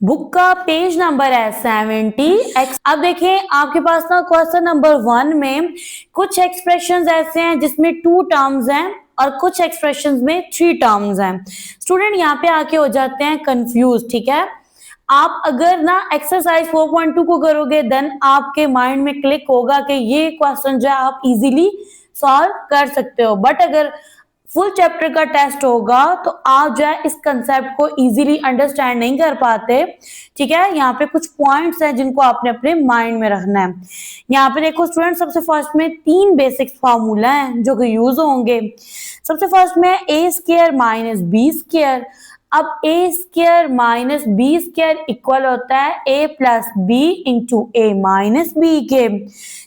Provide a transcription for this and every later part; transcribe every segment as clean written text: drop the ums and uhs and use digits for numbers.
Book का page number है 70। अब देखें आपके पास ना क्वेश्चन नंबर 1 में कुछ एक्सप्रेशंस ऐसे हैं जिसमें 2 टर्म्स हैं और कुछ एक्सप्रेशंस में 3 टर्म्स हैं। स्टूडेंट यहाँ पे आके हो जाते हैं कंफ्यूज, ठीक है। आप अगर ना एक्सरसाइज 4.2 को करोगे देन आपके माइंड में क्लिक होगा कि ये क्वेश्चन जो है आप इजीली सॉल्व कर सकते हो, बट अगर फुल चैप्टर का टेस्ट होगा तो आप जो है इस कंसेप्ट को इजीली अंडरस्टैंड नहीं कर पाते, ठीक है। यहाँ पे कुछ पॉइंट्स हैं जिनको आपने अपने माइंड में रखना है। यहाँ पे देखो स्टूडेंट, सबसे फर्स्ट में 3 बेसिक फार्मूला हैं जो कि यूज होंगे। सबसे फर्स्ट में a square minus b square. अब a square minus b square equal होता है a plus b into a minus b के।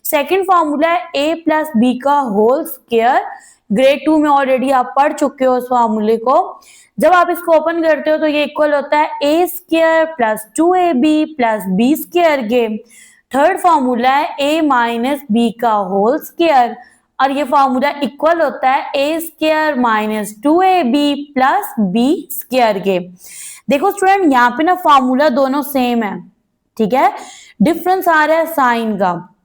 सेकेंड फॉर्मूला है ए प्लस बी का होल स्क्वायर। ग्रेड 2 में ऑलरेडी आप पढ़ चुके हो उस फॉर्मूले को। जब आप इसको ओपन करते हो तो ये इक्वल होता है a square plus 2ab plus b square के। थर्ड फॉर्मूला है ए माइनस बी का होल स्क्वायर और ये फॉर्मूला इक्वल होता है a square minus 2ab plus b square के। देखो स्टूडेंट, यहाँ पे ना फॉर्मूला दोनों सेम है, ठीक है। डिफरेंस आ रहा है साइन का।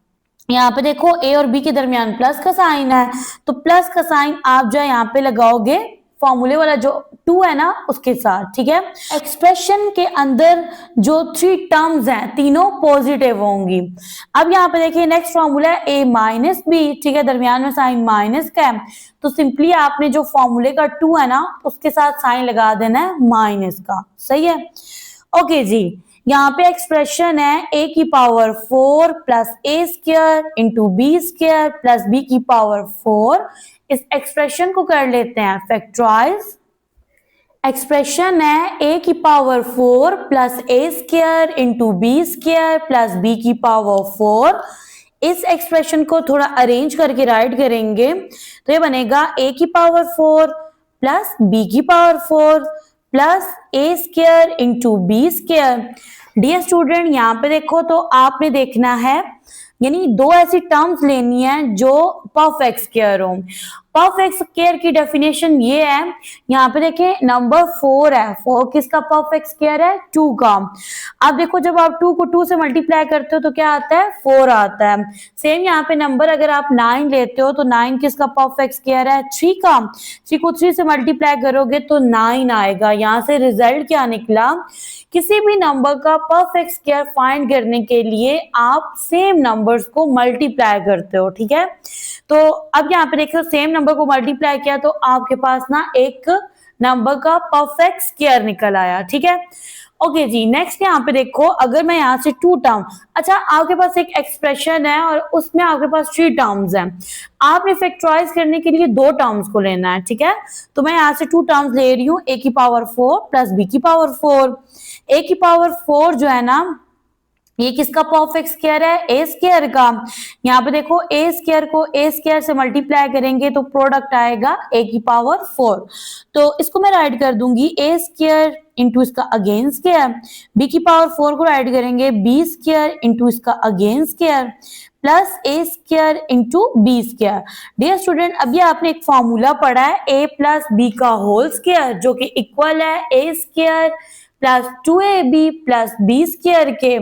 यहाँ पे देखो ए और बी के दरमियान प्लस का साइन है, तो प्लस का साइन आप जो है यहाँ पे लगाओगे फॉर्मूले वाला जो 2 है ना उसके साथ, ठीक है। एक्सप्रेशन के अंदर जो 3 टर्म्स हैं तीनों पॉजिटिव होंगी। अब यहाँ पे देखिए नेक्स्ट फॉर्मूला है ए माइनस बी, ठीक है, दरमियान में साइन माइनस का है, तो सिंपली आपने जो फॉर्मूले का 2 है ना उसके साथ साइन लगा देना है माइनस का, सही है। ओके जी, यहाँ पे एक्सप्रेशन है ए की power 4 plus a square into b square plus b की पावर 4। इस एक्सप्रेशन को कर लेते हैं फैक्टराइज। एक्सप्रेशन है ए की power 4 plus a square into b square plus b की पावर 4। इस एक्सप्रेशन को थोड़ा अरेंज करके राइट करेंगे तो ये बनेगा ए की पावर 4 प्लस बी की power 4 plus a square into b square. Dear student, यहाँ पे देखो तो आपने देखना है यानी 2 ऐसी टर्म्स लेनी है जो परफेक्ट स्क्वायर हो। परफेक्ट स्क्वायर की डेफिनेशन ये है, यहाँ पे देखें नंबर 4 है, 4 किसका परफेक्ट स्क्वायर है? 2 का। अब देखो जब आप 2 को 2 से मल्टीप्लाई करते हो तो क्या आता है? 4 आता है। सेम यहाँ पे नंबर अगर आप 9 लेते हो तो 9 किसका परफेक्ट स्क्वायर है? 3 का। 3 को 3 से मल्टीप्लाई करोगे तो 9 आएगा। यहाँ से रिजल्ट क्या निकला? किसी भी नंबर का परफेक्ट स्क्वायर फाइंड करने के लिए आप सेम नंबर्स को मल्टीप्लाई करते हो, ठीक है। तो अब यहाँ पे देखो सेम नंबर को मल्टीप्लाई किया तो आपके पास ना एक नंबर का परफेक्ट स्क्वायर निकल आया, ठीक है। ओके जी, नेक्स्ट यहाँ पे देखो अगर मैं यहाँ से 2 टर्म, अच्छा आपके पास एक एक्सप्रेशन है और उसमें आपके पास 3 टर्म्स हैं, आपने फैक्टराइज करने के लिए 2 टर्म्स को लेना है, ठीक है। तो मैं यहाँ से 2 टर्म्स ले रही हूँ, ए की पावर 4 प्लस बी की पावर 4। ए की पावर 4 जो है ना ये किसका परफेक्ट स्क्वायर है? ए स्क्वायर का। यहाँ पे देखो ए स्क्वायर को ए स्क्वायर से मल्टीप्लाई करेंगे तो प्रोडक्ट आएगा ए की पावर 4। तो इसको मैं राइट कर दूंगी ए स्क्वायर इंटू इसका अगेन स्क्वायर। बी की पावर 4 को राइट करेंगे बी स्क्वायर इंटू इसका again square plus a square into b square. Dear student, अभी आपने एक फॉर्मूला पढ़ा है ए प्लस बी का होल स्क्वायर जो कि इक्वल है a square plus 2ab plus b square के।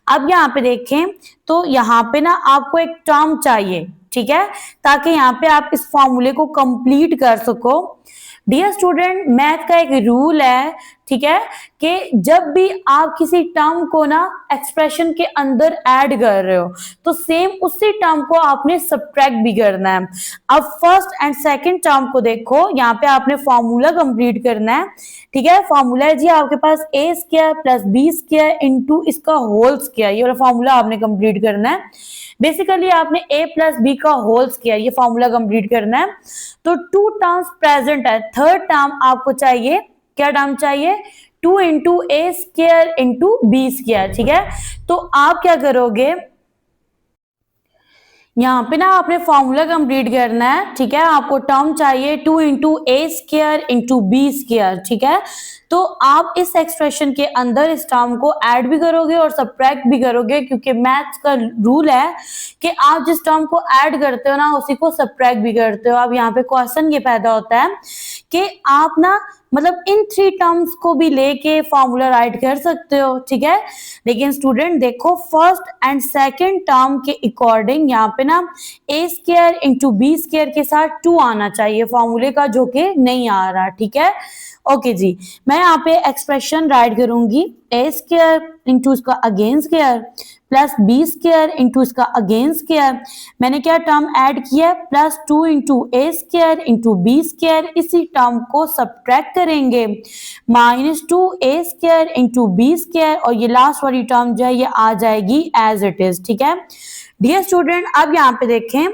अब यहाँ पे देखें तो यहाँ पे ना आपको एक टर्म चाहिए, ठीक है, ताकि यहाँ पे आप इस फॉर्मूले को कंप्लीट कर सको। डियर स्टूडेंट, मैथ का एक रूल है, ठीक है, कि जब भी आप किसी टर्म को ना एक्सप्रेशन के अंदर ऐड कर रहे हो तो सेम उसी टर्म को आपने सब्ट्रैक्ट भी करना है। अब फर्स्ट एंड सेकंड टर्म को देखो, यहाँ पे आपने फॉर्मूला कंप्लीट करना है, ठीक है। फॉर्मूला है जी आपके पास a square plus b square into इसका होल स्क्वायर, ये वाला फॉर्मूला आपने कंप्लीट करना है। बेसिकली आपने a प्लस बी का होल स्क्वायर ये फॉर्मूला कंप्लीट करना है। तो 2 टर्म्स प्रेजेंट है, थर्ड टर्म आपको चाहिए, क्या टर्म चाहिए? 2 into a square into b square, ठीक है। तो आप क्या करोगे, यहाँ पे ना आपने फॉर्मूला कंप्लीट करना है, ठीक है। आपको टर्म चाहिए 2 into a square into b square, ठीक है। तो आप इस एक्सप्रेशन के अंदर इस टर्म को ऐड भी करोगे और सब्ट्रैक्ट भी करोगे, क्योंकि मैथ्स का रूल है कि आप जिस टर्म को ऐड करते हो ना उसी को सब्ट्रैक्ट भी करते हो। अब यहाँ पे क्वेश्चन ये पैदा होता है कि आप ना मतलब इन 3 टर्म्स को भी लेके फॉर्मूला राइट कर सकते हो, ठीक है। लेकिन स्टूडेंट देखो फर्स्ट एंड सेकंड टर्म के अकॉर्डिंग यहाँ पे ना a square into b square के साथ 2 आना चाहिए फॉर्मूले का, जो कि नहीं आ रहा, ठीक है। ओके जी, मैं यहाँ पे एक्सप्रेशन राइट करूंगी ए स्क्वायर इंटू इसका again square plus b square into इसका अगेन स्क्वायर। मैंने क्या टर्म ऐड किया, plus 2 into a square into b square. इसी टर्म को सब्ट्रैक्ट करेंगे, minus 2 a square into b square, और ये लास्ट वाली टर्म जो है ये आ जाएगी एज इट इज, ठीक है। डियर स्टूडेंट, अब यहाँ पे देखें,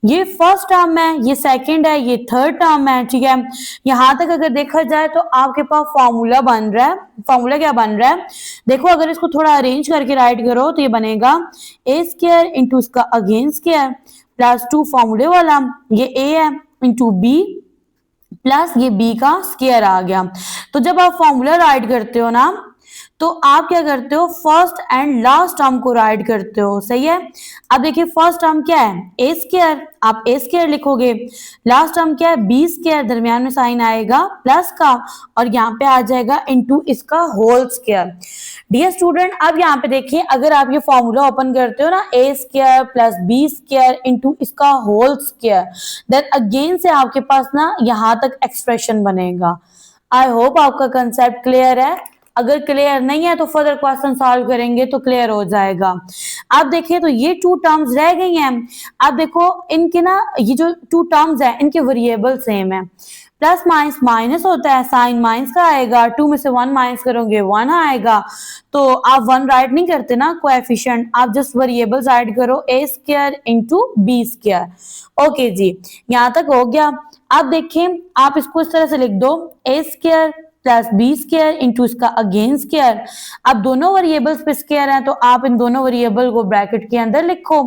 ये फर्स्ट टर्म है, ये सेकंड है, ये थर्ड टर्म है, ठीक है। यहां तक अगर देखा जाए तो आपके पास फॉर्मूला बन रहा है। फॉर्मूला क्या बन रहा है, देखो अगर इसको थोड़ा अरेंज करके राइट करो तो ये बनेगा ए स्क्वायर इंटू इसका अगेन स्क्वायर प्लस 2 फॉर्मूले वाला, ये ए है इंटू बी प्लस ये बी का स्क्वायर आ गया। तो जब आप फॉर्मूला राइट करते हो ना, तो आप क्या करते हो, फर्स्ट एंड लास्ट टर्म को राइट करते हो, सही है। अब देखिए फर्स्ट टर्म क्या है, ए स्क्वायर, आप ए स्क्वायर लिखोगे। लास्ट टर्म क्या है, बी स्क्वायर, दरमियान में साइन आएगा प्लस का, और यहाँ पे आ जाएगा इनटू इसका होल स्क्वायर। डियर स्टूडेंट, अब यहाँ पे देखिए अगर आप ये फॉर्मूला ओपन करते हो ना, a square plus b square into इसका होल स्क्वायर, देन अगेन से आपके पास ना यहाँ तक एक्सप्रेशन बनेगा। आई होप आपका कंसेप्ट क्लियर है। अगर क्लियर नहीं है तो फर्दर क्वेश्चन सॉल्व करेंगे तो क्लियर हो जाएगा। आप देखिए तो ये 2 टर्म्स रह गई हैं। आप देखो इनके ना ये जो 2 टर्म्स है इनके वेरिएबल सेम है। प्लस माइनस माइनस होता है, साइन माइनस का आएगा, 2 में से 1 माइनस करोगे 1 आएगा। तो आप 1 राइट नहीं करते ना कोएफिशिएंट, आप जस्ट वेरिएबल्स ऐड करो, a square into b square. Okay जी, यहाँ तक हो गया। अब देखें आप इसको इस तरह से लिख दो, a square plus b square into इसका अगेन स्क्वायर। अब दोनों वेरिएबल्स पे स्क्वायर है तो आप इन दोनों वेरिएबल को ब्रैकेट के अंदर लिखो,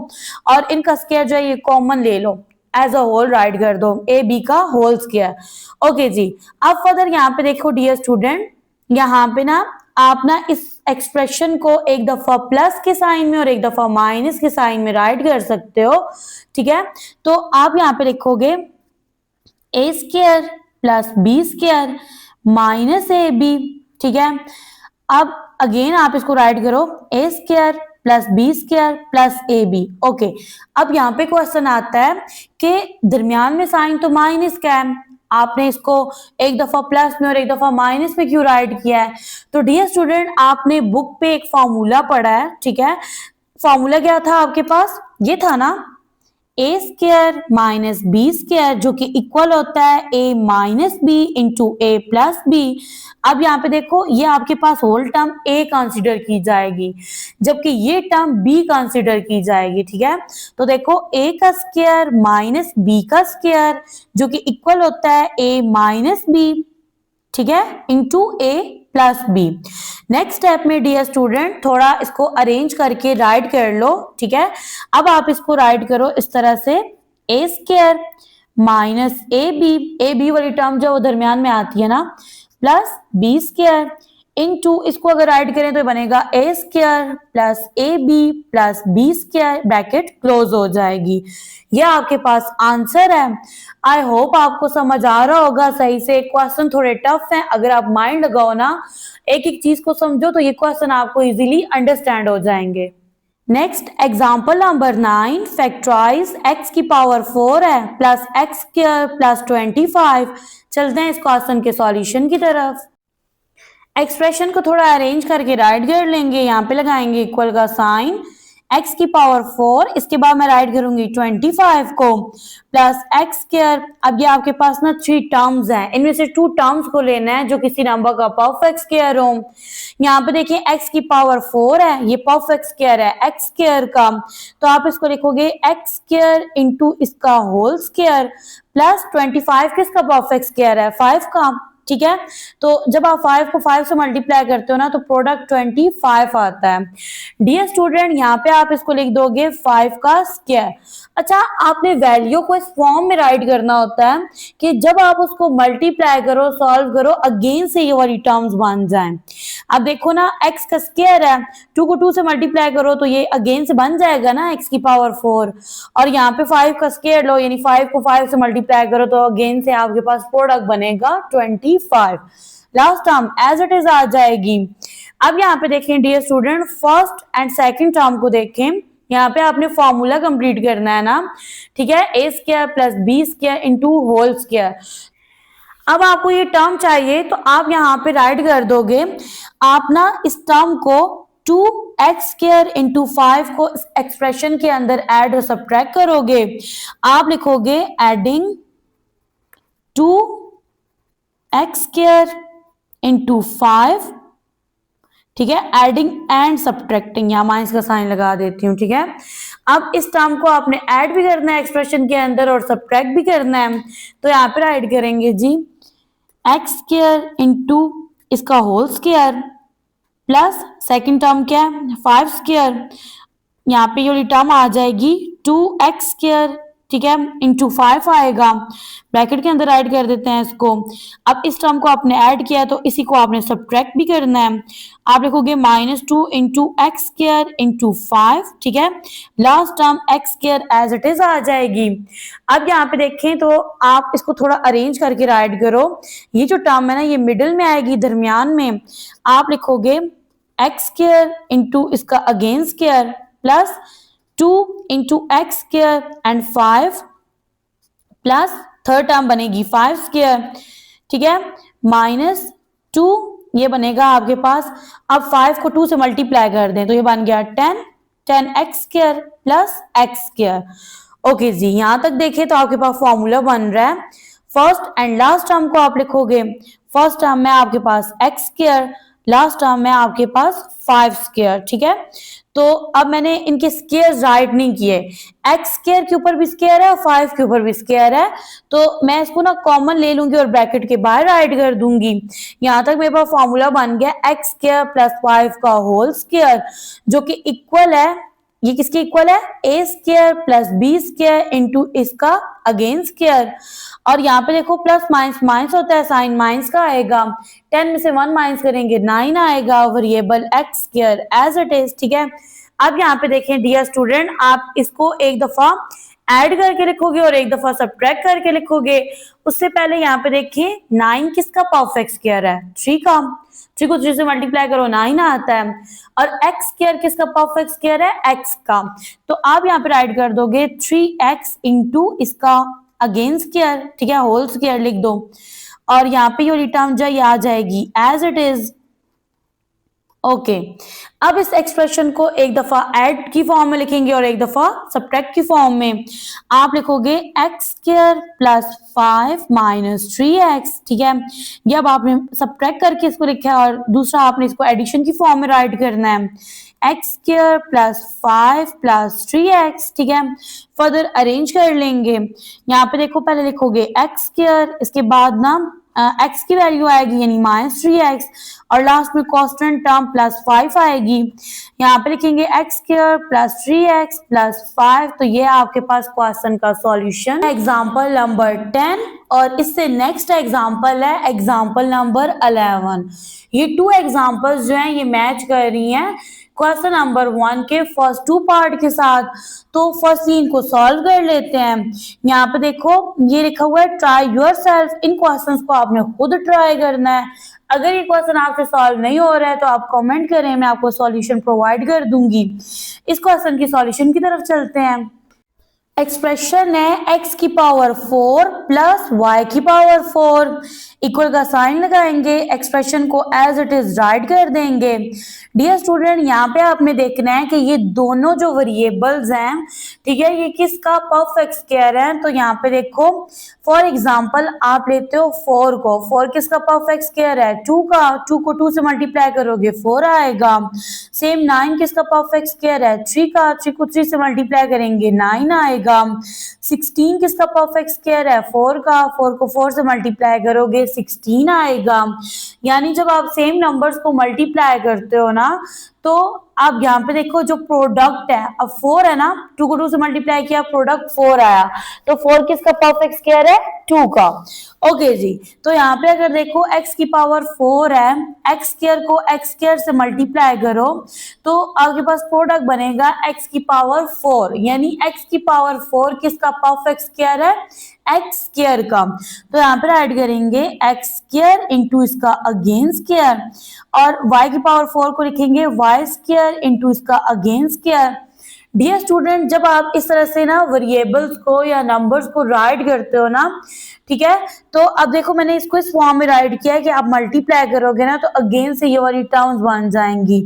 और इनका स्क्वायर जो है ये कॉमन ले लो, एज अ होल राइट कर दो, ए बी का होल स्क्वायर। ओके जी, अब फर्दर यहाँ पे देखो डियर स्टूडेंट, यहाँ पे ना आप ना इस एक्सप्रेशन को एक दफा प्लस के साइन में और एक दफा माइनस के साइन में राइट कर सकते हो, ठीक है। तो आप यहाँ पे लिखोगे a square plus b square minus a b, ठीक है। अब अगेन आप इसको राइट करो, a square plus b square plus a b. Okay, अब यहाँ पे क्वेश्चन आता है कि दरमियान में साइन तो माइनस का है, आपने इसको एक दफा प्लस में और एक दफा माइनस में क्यों राइट किया है। तो डियर स्टूडेंट, आपने बुक पे एक फॉर्मूला पढ़ा है, ठीक है। फॉर्मूला क्या था आपके पास, ये था ना a square minus b square, जो कि इक्वल होता है a minus b into a plus B. अब यहाँ पे देखो ये आपके पास होल टर्म ए कंसीडर की जाएगी, जबकि ये टर्म बी कंसीडर की जाएगी, ठीक है। तो देखो ए का स्क्वायर माइनस बी का स्क्वायर, जो कि इक्वल होता है ए माइनस बी, ठीक है, into a plus B. Next step में डियर स्टूडेंट थोड़ा इसको अरेंज करके राइट कर लो, ठीक है। अब आप इसको राइट करो इस तरह से, ए स्क्वायर माइनस ए बी वाली टर्म जो वो दरमियान में आती है ना, प्लस बी स्क्वायर इनटू, इसको अगर राइट करें तो बनेगा a square plus a b plus b square, bracket close हो जाएगी। यह आपके पास आंसर है। आई होप आपको समझ आ रहा होगा सही से। क्वेश्चन थोड़े टफ हैं, अगर आप माइंड लगाओ ना, एक एक चीज को समझो तो ये क्वेश्चन आपको इजीली अंडरस्टैंड हो जाएंगे। Next example number 9, factorise x की पावर 4 है प्लस एक्स स्क्वायर प्लस 25। चलते हैं इस क्वेश्चन के सॉल्यूशन की तरफ। एक्सप्रेशन को थोड़ा अरेंज करके राइट कर लेंगे, यहाँ पे लगाएंगे इक्वल का साइन, x की पावर 4, इसके बाद मैं राइट करूंगी 25 को प्लस एक्स स्क्वायर। अब ये आपके पास ना 3 टर्म्स हैं, इनमें से 2 टर्म्स को लेना है जो किसी नंबर का परफेक्ट स्क्वायर हो। यहाँ पे देखिए x की पावर 4 है, ये परफेक्ट स्क्वायर है एक्स स्क्वायर का, तो आप इसको लिखोगे एक्स स्क्वायर इंटू इसका होल स्क्वायर प्लस 25 किसका परफेक्ट स्क्वायर है, 5 का, ठीक है। तो जब आप 5 को 5 से मल्टीप्लाई करते हो ना तो प्रोडक्ट 25 आता है। डियर स्टूडेंट, यहाँ पे आप इसको लिख दोगे 5 का स्क्वायर। अच्छा, आपने वैल्यू को इस फॉर्म में राइट करना होता है कि जब आप उसको मल्टीप्लाई करो, सॉल्व करो, अगेन से ये वाली टर्म्स बन जाएं। अब देखो ना, x का स्क्वायर है, 2 को 2 से मल्टीप्लाई करो तो ये अगेन से बन जाएगा ना x की पावर 4, और यहाँ पे 5 का स्क्वायर लो, यानी 5 को 5 से मल्टीप्लाई करो तो अगेन से आपके पास प्रोडक्ट बनेगा 25। जाएगी 5, last term as it is आ जाएगी। अब यहाँ पे देखें dear student, first and second term को देखें, यहाँ पे आपने फॉर्मूला कंप्लीट करना है ना, ठीक है, a square plus b square into whole square. अब आपको ये टर्म चाहिए तो आप यहाँ पे राइट कर दोगे, आप ना इस टर्म को 2x स्क्वायर इंटू 5 को एक्सप्रेशन के अंदर ऐड और सब्ट्रैक्ट करोगे। आप लिखोगे एडिंग 2x स्क्वायर इंटू 5, ठीक है, एडिंग एंड सब्ट्रैक्टिंग, यहाँ माइनस का साइन लगा देती हूँ, ठीक है। अब इस टर्म को आपने ऐड भी करना है एक्सप्रेशन के अंदर और सब्ट्रैक्ट भी करना है, तो यहाँ पे राइट करेंगे जी x स्क्वायर इंटू इसका whole square plus second term क्या है 5 स्क्वायर, यहाँ पे ये टर्म आ जाएगी 2x स्क्वायर, ठीक है, इंटू 5 आएगा, ब्रैकेट के अंदर ऐड कर देते हैं इसको। अब इस टर्म को आपने ऐड किया तो इसी को आपने सब्ट्रैक्ट भी करना है, आप लिखोगे -2 इंटू एक्स स्क्वायर इंटू 5, ठीक है, last term x square as it is आ जाएगी। अब यहाँ पे देखें तो आप इसको थोड़ा अरेंज करके राइट करो, ये जो टर्म है ना ये मिडिल में आएगी, दरमियान में आप लिखोगे एक्स स्क्वायर इंटू इसका again square plus 2 into x square and 5 plus third term बनेगी 5 स्क्वायर, ठीक है, -2 ये बनेगा आपके पास। अब 5 को 2 से मल्टीप्लाई कर दें तो ये बन गया 10x square plus x square. Okay जी, यहां तक देखें तो आपके पास फॉर्मूला बन रहा है। फर्स्ट एंड लास्ट टर्म को आप लिखोगे, फर्स्ट टर्म में आपके पास x स्क्वायर, लास्ट टर्म में आपके पास 5 स्क्वायर, ठीक है। तो अब मैंने इनके स्क्वायर राइट नहीं किए, x स्क्वायर के ऊपर भी स्क्वायर है और 5 के ऊपर भी स्क्वायर है, तो मैं इसको ना कॉमन ले लूंगी और ब्रैकेट के बाहर राइट कर दूंगी। यहां तक मेरे पास फॉर्मूला बन गया x स्क्वायर प्लस 5 का होल स्क्वायर, जो कि इक्वल है, ये किसके इक्वल है, a square plus b square into इसका अगेन स्क्वायर। और यहाँ पे देखो प्लस माइनस माइनस होता है, साइन माइनस का आएगा, 10 में से 1 माइनस करेंगे 9 आएगा, variable x square as it is, ठीक है। अब यहाँ पे देखें डियर स्टूडेंट, आप इसको एक दफा ऐड करके लिखोगे और एक दफा सब्ट्रैक्ट करके लिखोगे। उससे पहले यहाँ पे देखिए 9 किसका परफेक्ट स्क्वायर है, 3 का, 3 को 3 से मल्टीप्लाई करो 9 आता है, और x स्क्वायर किसका परफेक्ट स्क्वायर है, x का, तो आप यहाँ पे राइट कर दोगे 3x इंटू इसका अगेन स्क्वायर, ठीक है, होल स्क्वायर लिख दो, और यहाँ पे ये टर्म जो आ जाएगी एज इट इज। ओके, अब इस एक्सप्रेशन को एक दफा ऐड की फॉर्म में लिखेंगे और एक दफा सब्ट्रैक्ट की फॉर्म में। आप लिखोगे x square plus 5 minus 3x, ठीक है, ये अब आपने सब्ट्रैक्ट करके इसको लिखा है, और दूसरा आपने इसको एडिशन की फॉर्म में राइट करना है, x square plus 5 plus 3x, ठीक है, फर्दर अरेंज कर लेंगे। यहाँ पे देखो पहले लिखोगे एक्स स्क्वायर, इसके बाद ना x की वैल्यू आएगी यानी -3x, और लास्ट में कांस्टेंट टर्म प्लस 5 आएगी। यहाँ पे लिखेंगे x square plus 3x plus 5, तो ये आपके पास क्वेश्चन का सॉल्यूशन एग्जांपल नंबर 10। और इससे नेक्स्ट एग्जांपल है एग्जांपल नंबर 11। ये 2 एग्जांपल्स जो हैं ये मैच कर रही हैं क्वेश्चन नंबर 1 के फर्स्ट 2 पार्ट के साथ। तो फर्स्टली इनको सॉल्व कर लेते हैं। यहाँ पे देखो ये लिखा हुआ है ट्राई योरसेल्फ, इन क्वेश्चंस को आपने खुद ट्राई करना है। अगर ये क्वेश्चन आपसे सॉल्व नहीं हो रहा है तो आप कमेंट करें, मैं आपको सॉल्यूशन प्रोवाइड कर दूंगी। इस क्वेश्चन की सॉल्यूशन की तरफ चलते हैं। एक्सप्रेशन है x की पावर 4 प्लस y की पावर 4, इक्वल का साइन लगाएंगे, एक्सप्रेशन को एज इट इज राइट कर देंगे। डियर स्टूडेंट, यहाँ पे आपने देखना है कि ये दोनों जो वेरिएबल्स हैं, ठीक है, ये किसका परफेक्ट स्क्वायर है। तो यहाँ पे देखो फॉर एग्जांपल आप लेते हो 4 को, 4 किसका परफेक्ट स्क्वायर है, 2 का, 2 को 2 से मल्टीप्लाई करोगे 4 आएगा। सेम 9 किसका परफेक्ट स्क्वायर है, 3 का, 3 को 3 से मल्टीप्लाई करेंगे 9 आएगा। 16 किसका परफेक्ट स्क्वायर है, 4 का, 4 को 4 से मल्टीप्लाई करोगे 16 आएगा। यानी जब आप सेम नंबर्स को मल्टीप्लाई करते हो ना, तो आप यहाँ पे देखो जो प्रोडक्ट है, अब 4 है ना, 2 को 2 से मल्टीप्लाई किया, प्रोडक्ट 4 आया, तो 4 किसका परफेक्ट स्क्वायर है, 2 का। ओके जी, तो यहाँ पे अगर देखो x की पावर 4 है, x स्क्वायर को x स्क्वायर से मल्टीप्लाई करो तो आपके पास प्रोडक्ट बनेगा x की पावर 4, यानी x की पावर 4 किसका परफेक्ट स्क्वायर है, x स्क्वायर का। तो यहाँ पर ऐड करेंगे x स्क्वायर इंटू इसका अगेन स्क्वायर, और y की पावर 4 को लिखेंगे y स्क्वायर इंटू इसका अगेन स्क्वायर। डियर स्टूडेंट, जब आप इस तरह से ना वेरिएबल्स को या नंबर्स को राइट करते हो ना, ठीक है, तो अब देखो मैंने इसको इस फॉर्म में राइट किया है कि आप मल्टीप्लाई करोगे ना तो अगेन से ये वाली टर्म्स बन जाएंगी।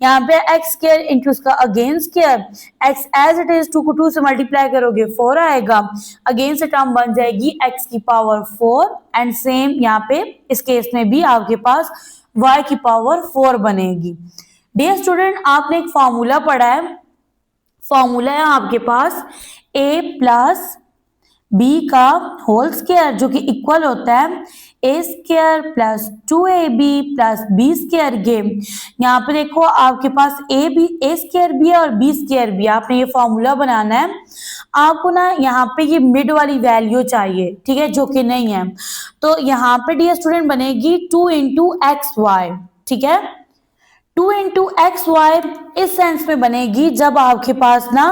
यहाँ पे एक्स स्क्वायर इंटू इसका again square, x as it is 2 को 2 से मल्टीप्लाई करोगे 4 आएगा, अगेन से टर्म बन जाएगी एक्स की पावर 4, एंड सेम यहाँ पे इस केस में भी आपके पास y की पावर 4 बनेगी। डियर स्टूडेंट, आपने एक फॉर्मूला पढ़ा है, फॉर्मूला है आपके पास a प्लस बी का होल स्क्वायर जो कि इक्वल होता है a square plus 2ab plus b square के। यहाँ पे देखो आपके पास ए स्क्वायर भी है और बी स्क्वायर भी है, आपने ये फॉर्मूला बनाना है। आपको ना यहाँ पे ये मिड वाली वैल्यू चाहिए, ठीक है, जो कि नहीं है। तो यहाँ पे डियर स्टूडेंट बनेगी 2 इंटू एक्स वाई, ठीक है, 2 इंटू एक्स वाई इस सेंस में बनेगी जब आपके पास ना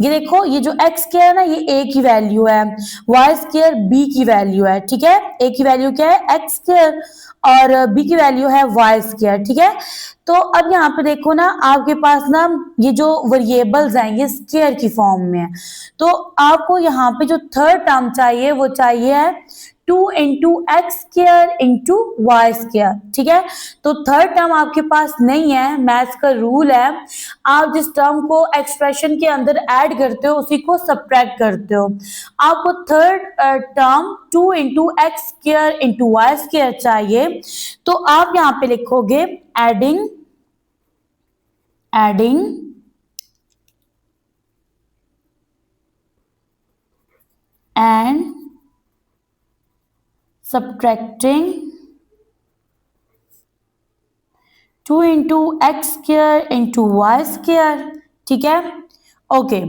ये देखो ये जो एक्स स्क्वायर है ना ये ए की वैल्यू है, वाई स्क्वायर बी की वैल्यू है, ठीक है, ए की वैल्यू क्या है एक्स स्क्वायर और बी की वैल्यू है वाई स्क्वायर, ठीक है। तो अब यहाँ पे देखो ना आपके पास ना ये जो वेरिएबल्स हैं ये स्क्वायर की फॉर्म में है, तो आपको यहाँ पे जो थर्ड टर्म चाहिए वो चाहिए है 2 into x square into y square, ठीक है। तो थर्ड टर्म आपके पास नहीं है, मैथ्स का रूल है, आप जिस टर्म को एक्सप्रेशन के अंदर ऐड करते हो उसी को सब्ट्रैक्ट करते हो। आपको third term 2 into x square into y square चाहिए, तो आप यहाँ पे लिखोगे adding and subtracting 2 into x square into y square, ठीक है। ओके,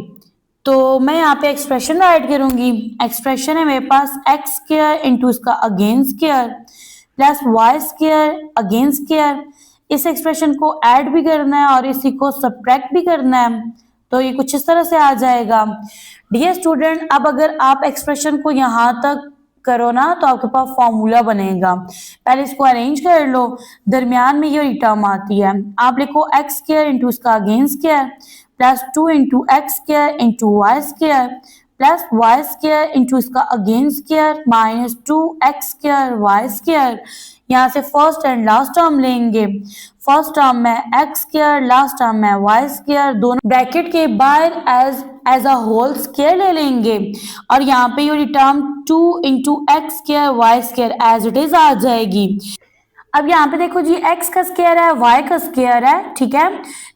तो मैं यहाँ पे एक्सप्रेशन राइट करूंगी। एक्सप्रेशन है मेरे पास एक्स स्क्वायर इंटू इसका again square plus y square again square. इस एक्सप्रेशन को ऐड भी करना है और इसी को सब्ट्रैक्ट भी करना है, तो ये कुछ इस तरह से आ जाएगा। डियर स्टूडेंट, अब अगर आप एक्सप्रेशन को यहाँ तक करो ना तो आपके पास फॉर्मूला बनेगा। पहले इसको अरेंज कर लो, दरमियान में ये टर्म आती है, आप लिखो एक्स स्क्वायर इंटू इसका again square plus 2 into x square into y square plus y square into इसका again square minus 2 x square y square. यहाँ से फर्स्ट एंड लास्ट टर्म लेंगे, फर्स्ट टर्म में एक्स स्क्वायर, लास्ट टर्म में y square, दोनों bracket के बाहर as a whole square ले लेंगे, और यहाँ पे ये term 2 into x square y square as it is आ जाएगी। अब यहाँ पे देखो जी एक्स का स्क्वायर है वाई का स्क्वायर है, ठीक है।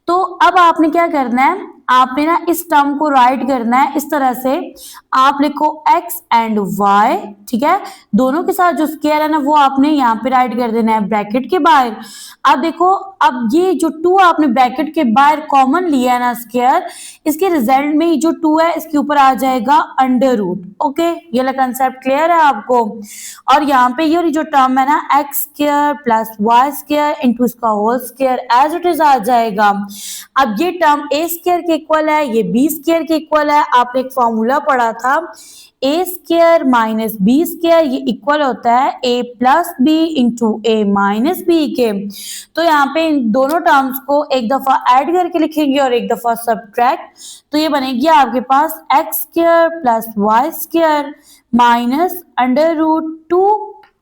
तो अब आपने क्या करना है, आपने ना इस टर्म को राइट करना है इस तरह से, आप लिखो x एंड y, ठीक है, दोनों के साथ जो स्क्वायर है ना वो आपने यहाँ पे राइट कर देना है ब्रैकेट के बाहर। अब देखो, अब ये जो 2 आपने ब्रैकेट के बाहर कॉमन लिया है ना स्क्वायर, इसके रिजल्ट में ये जो 2 है इसके ऊपर आ जाएगा अंडर रूट। ओके, ये वाला कंसेप्ट क्लियर है आपको। और यहाँ पे ये जो टर्म है ना x square plus y square into इसका whole square as it is आ जाएगा। अब ये टर्म ए स्क्वायर के इक्वल है, ये बी स्क्वायर के इक्वल है। आपने एक फॉर्मूला पढ़ा था a square minus b square, ये इक्वल होता है a plus b into a minus b के। तो यहाँ पे इन दोनों टर्म्स को एक दफा ऐड करके लिखेंगे और एक दफा सब्ट्रैक्ट, तो ये बनेगी आपके पास x square plus y square minus under root 2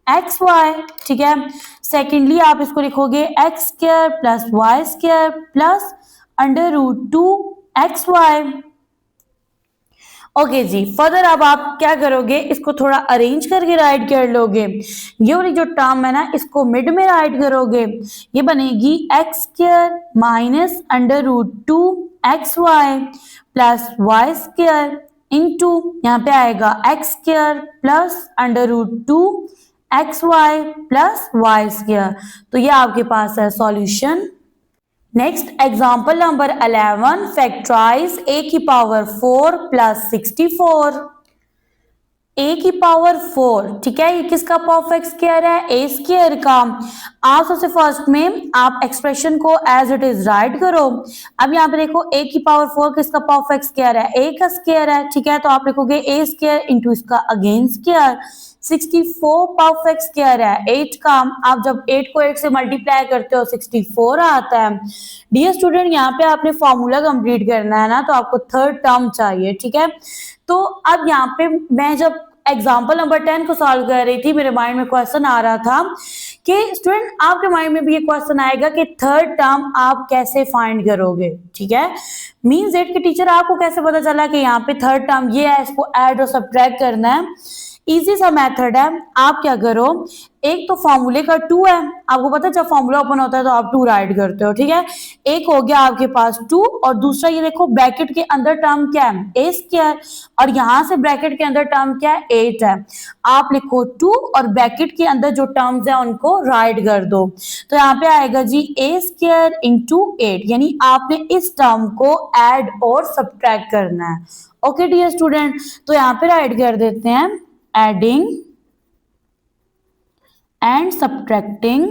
x y, ठीक है। सेकेंडली आप इसको लिखोगे x square plus y square plus under root 2 x y. Okay जी, फर्दर अब आप क्या करोगे, इसको थोड़ा अरेंज करके राइट कर लोगे। ये वाली जो टर्म है ना इसको मिड में राइट करोगे, ये बनेगी x square minus under root 2 x y plus y square into यहाँ पे आएगा x square plus under root 2 x y plus y square. तो ये आपके पास है solution. Next example number 11, factorise a की पावर 4 प्लस 64। ए की पावर 4, ठीक है, ये किसका परफेक्ट स्क्वायर है, ए स्क्वायर का। आप सबसे फर्स्ट में आप एक्सप्रेशन को एज इट इज राइट करो। अब यहाँ पे देखो ए की पावर 4 किसका परफेक्ट स्क्वायर है, ए का स्क्वायर है, ठीक है, तो आप लिखोगे ए स्क्वायर इंटू इसका अगेन स्क्वायर। 64 परफेक्ट स्क्वायर है 8 का। आप जब 8 को 8 से मल्टीप्लाई करते हो 64 आता है। डियर स्टूडेंट, यहाँ पे आपने फॉर्मूला कंप्लीट करना है ना, तो आपको थर्ड टर्म चाहिए, ठीक है। तो अब यहाँ पे मैं जब एग्जाम्पल नंबर 10 को सॉल्व कर रही थी, मेरे माइंड में क्वेश्चन आ रहा था कि स्टूडेंट आपके माइंड में भी ये क्वेश्चन आएगा कि थर्ड टर्म आप कैसे फाइंड करोगे, ठीक है। मींस दैट कि टीचर आपको कैसे पता चला कि यहाँ पे थर्ड टर्म ये है, इसको ऐड और सब्ट्रैक्ट करना है। इजी सा मेथड है। आप क्या करो, एक तो फॉर्मूले का 2 है, आपको पता है जब फॉर्मूला ओपन होता है तो आप 2 राइट करते हो, ठीक है। एक हो गया आपके पास 2, और दूसरा ये देखो ब्रैकेट के अंदर टर्म क्या है, ए स्क्वायर, और यहां से ब्रैकेट के अंदर टर्म क्या है, 8 है। आप लिखो 2 और ब्रैकेट के अंदर जो टर्म्स है उनको राइट कर दो। तो यहाँ पे आएगा जी ए स्क्वायर इंटू 8, यानी आपने इस टर्म को ऐड और सब्ट्रैक्ट करना है। ओके डियर स्टूडेंट, तो यहाँ पे राइट कर देते हैं adding and subtracting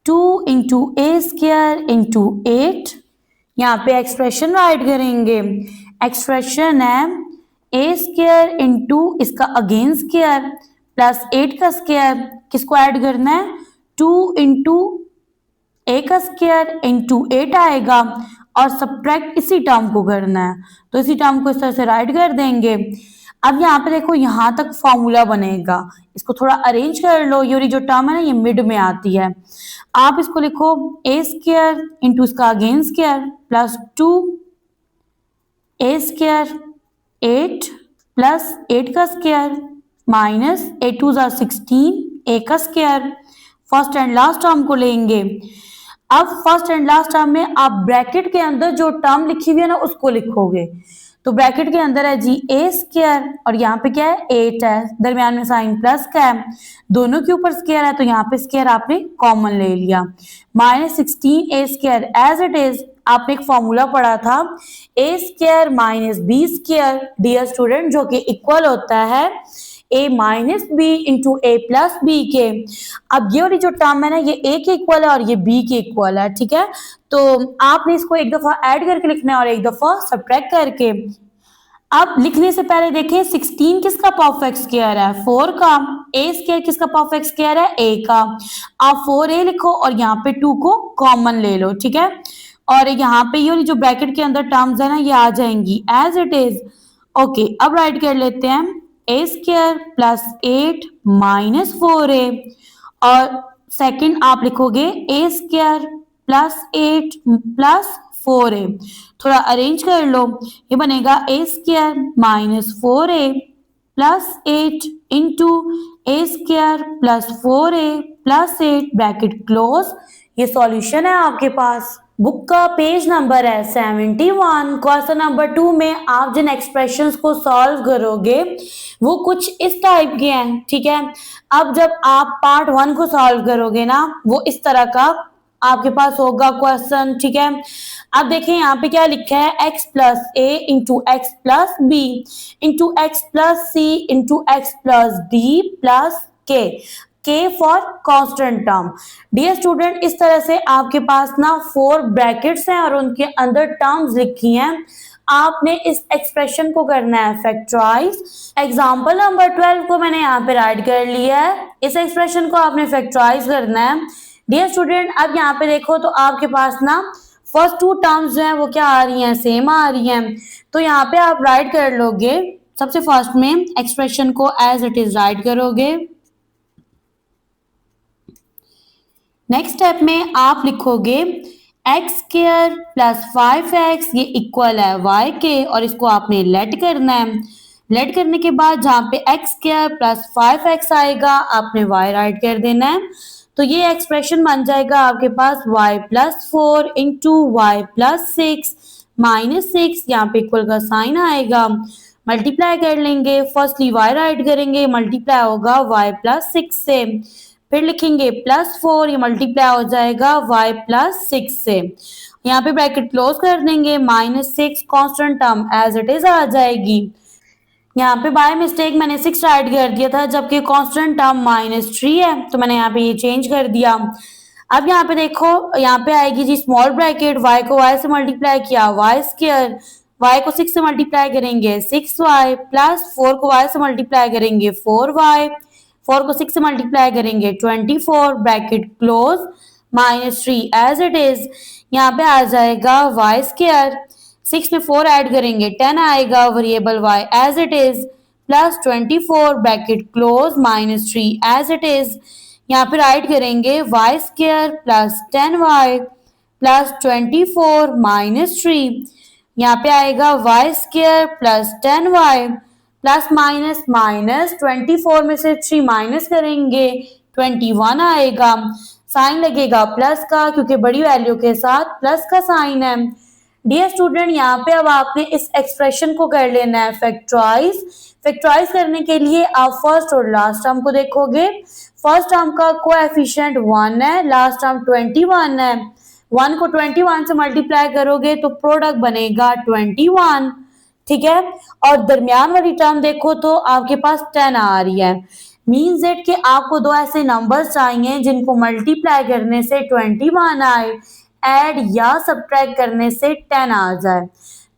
2 into a square into 8। यहाँ पे एक्सप्रेशन राइट करेंगे। एक्सप्रेशन है a स्क्वायर इंटू इसका अगेन स्क्वायर प्लस 8 का स्क्वायर, किसको ऐड करना है, 2 इंटू ए का स्क्वायर इंटू 8 आएगा, और सब्ट्रैक्ट इसी टर्म को करना है, तो इसी टर्म को इस तरह से राइट कर देंगे। अब यहाँ पे देखो यहां तक फॉर्मूला बनेगा, इसको थोड़ा अरेंज कर लो। ये जो टर्म है ना, ये मिड में आती है। आप इसको लिखो ए स्क्वायर इंटू इसका again square plus 2 a square 8 plus 8 का स्क्वायर माइनस 8 2 16 ए का square. First and last term को लेंगे। अब फर्स्ट एंड लास्ट टर्म में आप ब्रैकेट के अंदर जो टर्म लिखी हुई है ना उसको लिखोगे। तो ब्रैकेट के अंदर है जी ए स्क्वायर, और यहाँ पे क्या है 8 है, दरमियान में साइन प्लस का है, दोनों के ऊपर स्क्वायर है, तो यहाँ पे स्क्वायर आपने कॉमन ले लिया, minus 16 a square as it is. आपने एक फॉर्मूला पढ़ा था a square minus b square, dear student, जो कि इक्वल होता है a minus b into a plus b के। अब ये वाली जो टर्म है ना, ये a के इक्वल है और ये b के इक्वल है, ठीक है। तो आपने इसको एक दफा ऐड करके लिखना है और एक दफा सब्ट्रैक्ट करके। अब लिखने से पहले देखें 16 किसका परफेक्ट स्क्वायर है, 4 का। a स्क्वायर किसका परफेक्ट स्क्वायर है, a का। आप 4a लिखो और यहाँ पे 2 को कॉमन ले लो, ठीक है। और यहाँ पे ये वाली जो ब्रैकेट के अंदर टर्म्स है ना, ये आ जाएंगी एज इट इज। ओके, अब राइट कर लेते हैं ए स्क्वायर प्लस 8 माइनस 4a, और सेकंड आप लिखोगे a square plus 8 plus 4a। थोड़ा अरेंज कर लो, ये बनेगा a square minus 4a plus 8 into a square plus 4a plus 8 bracket close. ये सॉल्यूशन है आपके पास। बुक का पेज नंबर है 71। क्वेश्चन नंबर 2 में आप जिन एक्सप्रेशंस को सॉल्व करोगे वो कुछ इस टाइप के हैं, ठीक है। अब जब आप पार्ट 1 को सॉल्व करोगे ना, वो इस तरह का आपके पास होगा क्वेश्चन, ठीक है। अब देखें यहाँ पे क्या लिखा है, x plus a into x plus b into x plus c into x plus d plus k for constant term. Dear student, इस तरह से आपके पास ना 4 ब्रैकेट्स हैं और उनके अंदर टर्म्स लिखी हैं। आपने इस एक्सप्रेशन को करना है फैक्टराइज। एग्जाम्पल नंबर 12 को मैंने यहाँ पे राइट कर लिया है। इस एक्सप्रेशन को आपने फैक्टराइज करना है। डियर स्टूडेंट, अब यहाँ पे देखो तो आपके पास ना फर्स्ट 2 टर्म्स जो हैं वो क्या आ रही हैं, सेम आ रही हैं। तो यहाँ पे आप राइट कर लोगे। सबसे फर्स्ट में एक्सप्रेशन को एज इट इज राइट करोगे। नेक्स्ट स्टेप में आप लिखोगे एक्स स्क्वायर प्लस 5x, ये इक्वल है y के, और इसको आपने लेट करना है। लेट करने के बाद जहाँ पे एक्स स्क्वायर प्लस 5x आएगा, आपने y राइट कर देना है। तो ये एक्सप्रेशन बन जाएगा आपके पास y plus 4 into y plus 6 minus 6, यहाँ पे इक्वल का साइन आएगा, मल्टीप्लाई कर लेंगे। फर्स्टली y राइट करेंगे, मल्टीप्लाई होगा y प्लस 6 से, फिर लिखेंगे प्लस 4, ये मल्टीप्लाई हो जाएगा y प्लस 6 से। यहाँ पे ब्रैकेट क्लोज कर देंगे, -6 constant term as it is आ जाएगी। यहाँ पे बाय मिस्टेक मैंने 6 राइट कर दिया था, जबकि कांस्टेंट टर्म -3 है, तो मैंने यहाँ पे ये चेंज कर दिया। अब यहाँ पे देखो, यहाँ पे आएगी जी स्मॉल ब्रैकेट, y को y से मल्टीप्लाई किया y स्क्वायर, y को 6 से मल्टीप्लाई करेंगे 6y प्लस 4 को y से मल्टीप्लाई करेंगे 4y, 4 को 6 से मल्टीप्लाई करेंगे 24, bracket close, -3 as it is. यहाँ पे आ जाएगा y स्क्वायर, 6 में 4 ऐड करेंगे 10 आएगा, variable y as it is, plus 24 bracket close, -3 as it is. यहाँ पे राइट करेंगे y square plus 10y plus 24 -3। यहाँ पे आएगा y square plus 10y plus minus minus 24 में से 3 माइनस करेंगे 21 आएगा। साइन लगेगा प्लस का, क्योंकि बड़ी वैल्यू के साथ प्लस का साइन है। डियर स्टूडेंट, यहाँ पे अब आपने इस एक्सप्रेशन को कर लेना है फैक्टराइज। फैक्टराइज करने के लिए आप फर्स्ट और लास्ट टर्म को देखोगे। फर्स्ट टर्म का कोएफिशिएंट 1 है, लास्ट टर्म 21 है। 1 को 21 से मल्टीप्लाई करोगे तो प्रोडक्ट बनेगा 21, ठीक है। और दरमियान वाली टर्म देखो तो आपके पास 10 आ रही है। मीन्स दैट कि आपको दो ऐसे नंबर्स चाहिए जिनको मल्टीप्लाई करने से 21 आए, ऐड या सब्ट्रैक्ट करने से 10 आ जाए।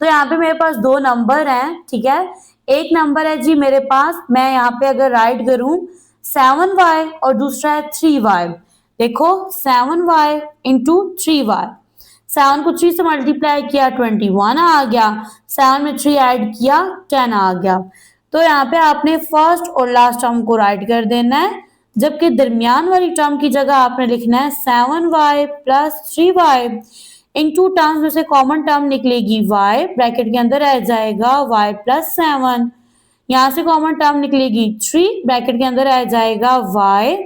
तो यहाँ पे मेरे पास दो नंबर हैं, ठीक है। एक नंबर है जी मेरे पास, मैं यहाँ पे अगर राइट करूं 7y और दूसरा है 3y। देखो 7y इंटू 3y, 7 को 3 से मल्टीप्लाई किया 21 आ गया, 7 में 3 ऐड किया 10 आ गया। तो यहाँ पे आपने फर्स्ट और लास्ट टर्म को राइट कर देना है, जबकि दरमियान वाली टर्म की जगह आपने लिखना है 7y plus 3y। In to terms में से कॉमन टर्म निकलेगी y, ब्रैकेट के अंदर रह जाएगा y प्लस 7। यहाँ से कॉमन टर्म निकलेगी 3, ब्रैकेट के अंदर रह जाएगा y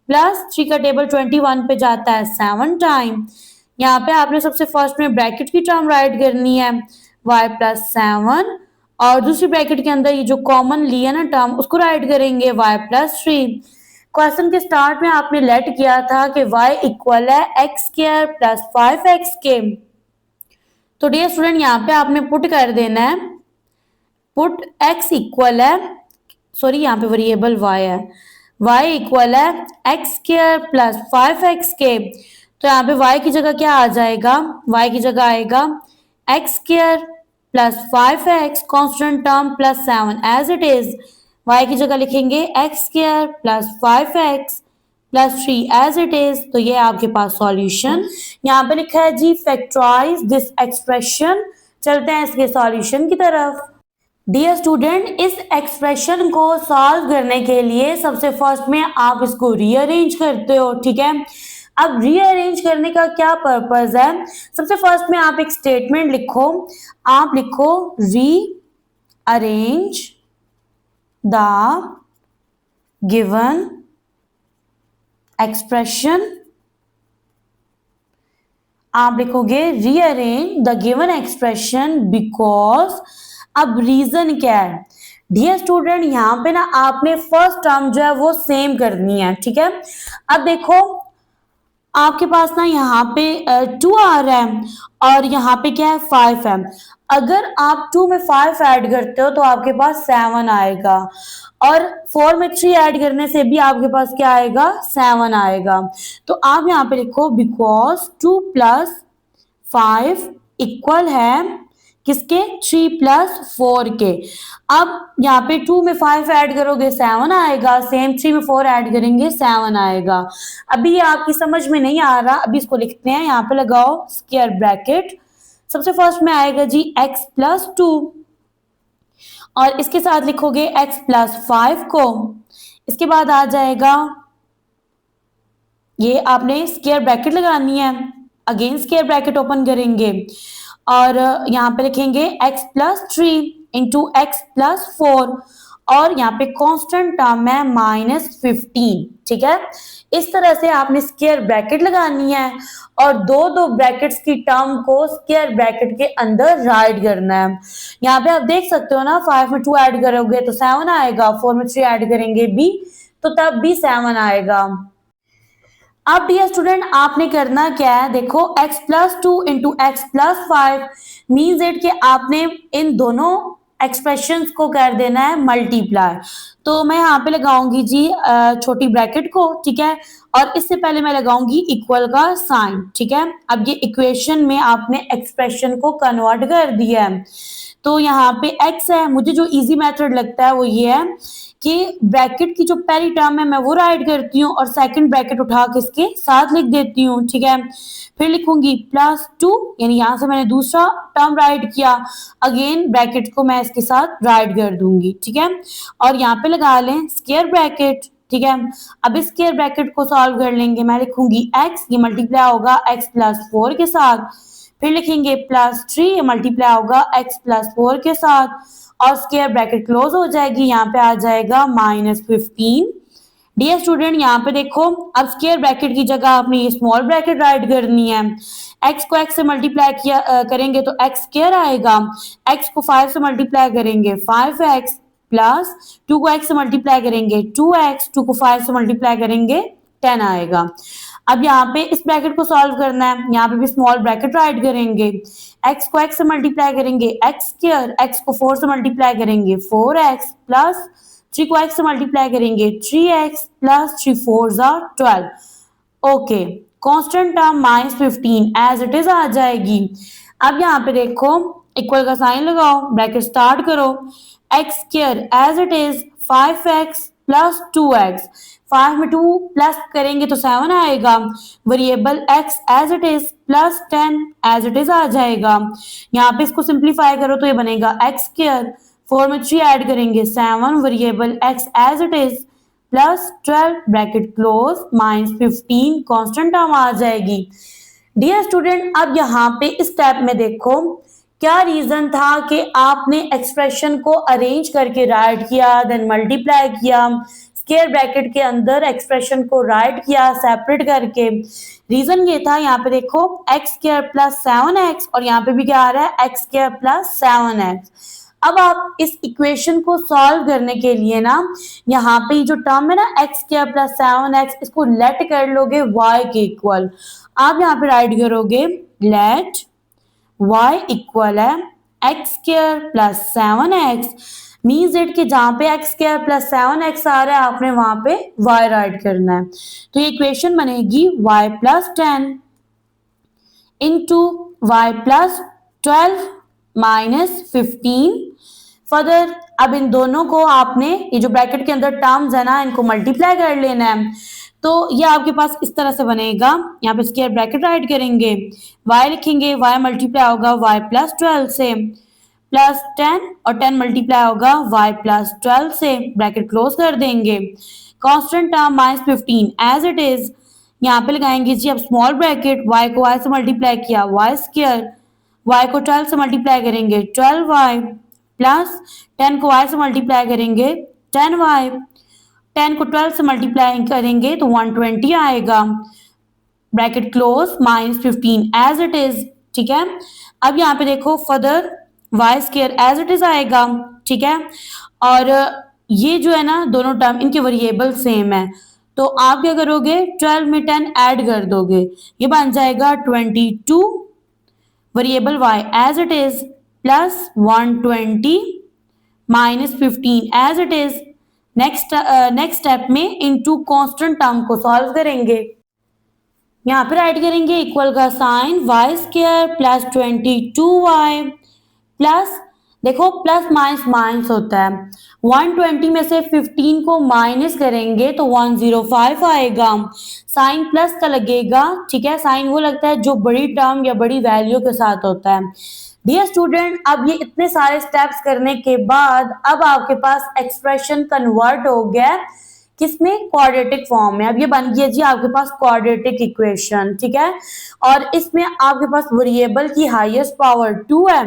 प्लस 3 का टेबल 21 पे जाता है 7 टाइम। यहाँ पे आपने सबसे फर्स्ट में ब्रैकेट की टर्म राइट करनी है y प्लस 7, और दूसरी ब्रैकेट के अंदर ये जो कॉमन लिया ना टर्म उसको राइट करेंगे y प्लस 3। क्वेश्चन के स्टार्ट में आपने लेट किया था कि y इक्वल है एक्स स्क्वायर प्लस 5x के। तो डियर स्टूडेंट, यहाँ पे आपने पुट कर देना है, पुट x इक्वल है, सॉरी यहाँ पे वेरिएबल y है, y इक्वल है एक्स स्क्वायर प्लस 5x के। तो यहाँ पे y की जगह क्या आ जाएगा, y की जगह आएगा x square plus 5x constant term plus 7 as it is. y की जगह लिखेंगे x square plus 5x plus 3 as it is. तो ये आपके पास सॉल्यूशन यहाँ पे लिखा है जी फैक्टराइज दिस एक्सप्रेशन। चलते हैं इसके सॉल्यूशन की तरफ। डियर स्टूडेंट, इस एक्सप्रेशन को सॉल्व करने के लिए सबसे फर्स्ट में आप इसको रीअरेंज करते हो, ठीक है। अब रीअरेंज करने का क्या पर्पस है, सबसे फर्स्ट में आप एक स्टेटमेंट लिखो, आप लिखो रीअरेंज द गिवन एक्सप्रेशन। आप लिखोगे rearrange the given expression because. अब रीजन क्या है डियर स्टूडेंट, यहाँ पे ना आपने फर्स्ट टर्म जो है वो सेम करनी है, ठीक है। अब देखो आपके पास ना यहाँ पे 2 आ रहा है और यहाँ पे क्या है 5 है। अगर आप 2 में 5 ऐड करते हो तो आपके पास 7 आएगा, और 4 में 3 ऐड करने से भी आपके पास क्या आएगा 7 आएगा। तो आप यहाँ पे लिखो बिकॉज 2 प्लस 5 इक्वल है किसके, 3 प्लस 4 के। अब यहाँ पे 2 में 5 ऐड करोगे 7 आएगा, सेम 3 में 4 ऐड करेंगे 7 आएगा। अभी ये आपकी समझ में नहीं आ रहा, अभी इसको लिखते हैं, यहाँ पे लगाओ स्क्वायर ब्रैकेट। सबसे फर्स्ट में आएगा जी x प्लस 2, और इसके साथ लिखोगे x प्लस 5 को। इसके बाद आ जाएगा, ये आपने स्क्वायर ब्रैकेट लगानी है, अगेन स्क्वायर ब्रैकेट ओपन करेंगे और यहाँ पे लिखेंगे x plus 3 into x plus 4, और यहाँ पे कांस्टेंट टर्म है -15, ठीक है। इस तरह से आपने स्क्वायर ब्रैकेट लगानी है और दो ब्रैकेट्स की टर्म को स्क्वायर ब्रैकेट के अंदर राइट करना है। यहाँ पे आप देख सकते हो ना, 5 में 2 ऐड करोगे तो 7 आएगा, 4 में 3 ऐड करेंगे भी तो तब भी 7 आएगा। अब डियर स्टूडेंट आपने करना क्या है, देखो x plus 2 into x plus 5 means it कि आपने इन दोनों एक्सप्रेशंस को कर देना है मल्टीप्लाई। तो मैं यहाँ पे लगाऊंगी जी छोटी ब्रैकेट को, ठीक है, और इससे पहले मैं लगाऊंगी इक्वल का साइन, ठीक है। अब ये इक्वेशन में आपने एक्सप्रेशन को कन्वर्ट कर दिया है। तो यहाँ पे x है, मुझे जो इजी मेथड लगता है वो ये है कि ब्रैकेट की जो पहली टर्म है मैं वो राइट करती हूँ और सेकंड ब्रैकेट उठा के इसके साथ लिख देती हूँ, ठीक है। फिर लिखूंगी प्लस 2, यानी यहाँ से मैंने दूसरा टर्म राइट किया, अगेन ब्रैकेट को मैं इसके साथ राइट कर दूंगी, ठीक है। और यहाँ पे लगा लें स्क्वायर ब्रैकेट, ठीक है। अब इस स्क्वायर ब्रैकेट को सॉल्व कर लेंगे, मैं लिखूंगी x, ये मल्टीप्लाई होगा x प्लस 4 के साथ, फिर लिखेंगे प्लस 3, ये मल्टीप्लाई होगा x प्लस 4 के साथ, और स्क्वायर ब्रैकेट क्लोज हो जाएगी, यहाँ पे आ जाएगा -15। डियर स्टूडेंट यहाँ पे देखो, अब स्क्वायर ब्रैकेट की जगह आपने ये स्मॉल ब्रैकेट राइट करनी है। x को x से मल्टीप्लाई किया करेंगे तो x स्क्वायर आएगा, x को 5 से मल्टीप्लाई करेंगे 5x, प्लस 2 को x से मल्टीप्लाई करेंगे 2x, 2 को 5 से मल्टीप्लाई करेंगे 10 आएगा। अब यहाँ पे इस ब्रैकेट को सॉल्व करना है, यहाँ पे भी स्मॉल ब्रैकेट राइट करेंगे, x को x से मल्टीप्लाई करेंगे x स्क्वायर, x को 4 से मल्टीप्लाई करेंगे 4x, प्लस 3 को x से मल्टीप्लाई करेंगे 3x, plus 3 4 12। Okay, constant term -15 as it is आ जाएगी। अब यहाँ पे देखो इक्वल का साइन लगाओ, ब्रैकेट स्टार्ट करो, x square as it is 5x plus 2x, 5 में 2 प्लस करेंगे तो 7 आएगा, variable x as it is plus 10 as it is आ जाएगा। यहाँ पे इसको सिंप्लीफाई करो तो ये बनेगा x स्क्वायर, 4 में 3 ऐड करेंगे 7, variable x as it is plus 12 bracket close -15 constant term आ जाएगी। डियर स्टूडेंट अब यहाँ पे इस स्टेप में देखो क्या रीजन था कि आपने एक्सप्रेशन को अरेंज करके राइट किया, देन मल्टीप्लाई किया, स्क्वायर ब्रैकेट के अंदर एक्सप्रेशन को राइट किया सेपरेट करके। रीजन ये था, यहाँ पे देखो एक्स स्क्वायर प्लस 7x और यहाँ पे भी क्या आ रहा है एक्स स्क्वायर प्लस 7x। अब आप इस इक्वेशन को सॉल्व करने के लिए ना यहाँ पे जो टर्म है ना एक्स स्क्वायर प्लस 7x, इसको लेट कर लोगे y के इक्वल। आप यहाँ पे राइट करोगे लेट y इक्वल है x square plus 7x, means it कि जहां पे एक्स स्क्वायर प्लस 7x आ रहा है आपने वहां पे y राइट करना है। तो ये इक्वेशन बनेगी y plus 10 into y plus 12 minus 15। Further अब इन दोनों को आपने ये जो ब्रैकेट के अंदर टर्म्स है ना इनको मल्टीप्लाई कर लेना है। तो ये आपके पास इस तरह से बनेगा, यहाँ पे स्क्वायर ब्रैकेट राइट करेंगे, y लिखेंगे, y मल्टीप्लाई होगा y प्लस 12 से, प्लस 10 और 10 मल्टीप्लाई होगा y प्लस 12 से, ब्रैकेट क्लोज कर देंगे, constant term -15 as it is. यहाँ पे लगाएंगे जी अब स्मॉल ब्रैकेट, y को y से मल्टीप्लाई किया y स्क्वायर, y को 12 से मल्टीप्लाई करेंगे 12y, प्लस 10 को y से मल्टीप्लाई करेंगे 10y, 10 को 12 से मल्टीप्लाई करेंगे तो 120 आएगा, bracket close -15 as it is, ठीक है। अब यहाँ पे देखो further y square as it is आएगा, ठीक है। और ये जो है ना दोनों टर्म इनके वेरिएबल सेम है, तो आप क्या करोगे 12 में 10 ऐड कर दोगे, ये बन जाएगा 22, variable y as it is plus 120 -15 as it is. Next step में इनटू कांस्टेंट टर्म को सॉल्व करेंगे, यहाँ पे राइट करेंगे इक्वल का sign y square plus 22y plus, देखो प्लस माइनस माइनस होता है, 120 में से 15 को माइनस करेंगे तो 105 आएगा, साइन प्लस का लगेगा, ठीक है। साइन वो लगता है जो बड़ी टर्म या बड़ी वैल्यू के साथ होता है। डियर स्टूडेंट अब ये इतने सारे स्टेप्स करने के बाद अब आपके पास एक्सप्रेशन कन्वर्ट हो गया किसमें, क्वाड्रेटिक फॉर्म में। अब ये बन गया जी आपके पास क्वाड्रेटिक इक्वेशन, ठीक है। और इसमें आपके पास वेरिएबल की हाईएस्ट पावर 2 है।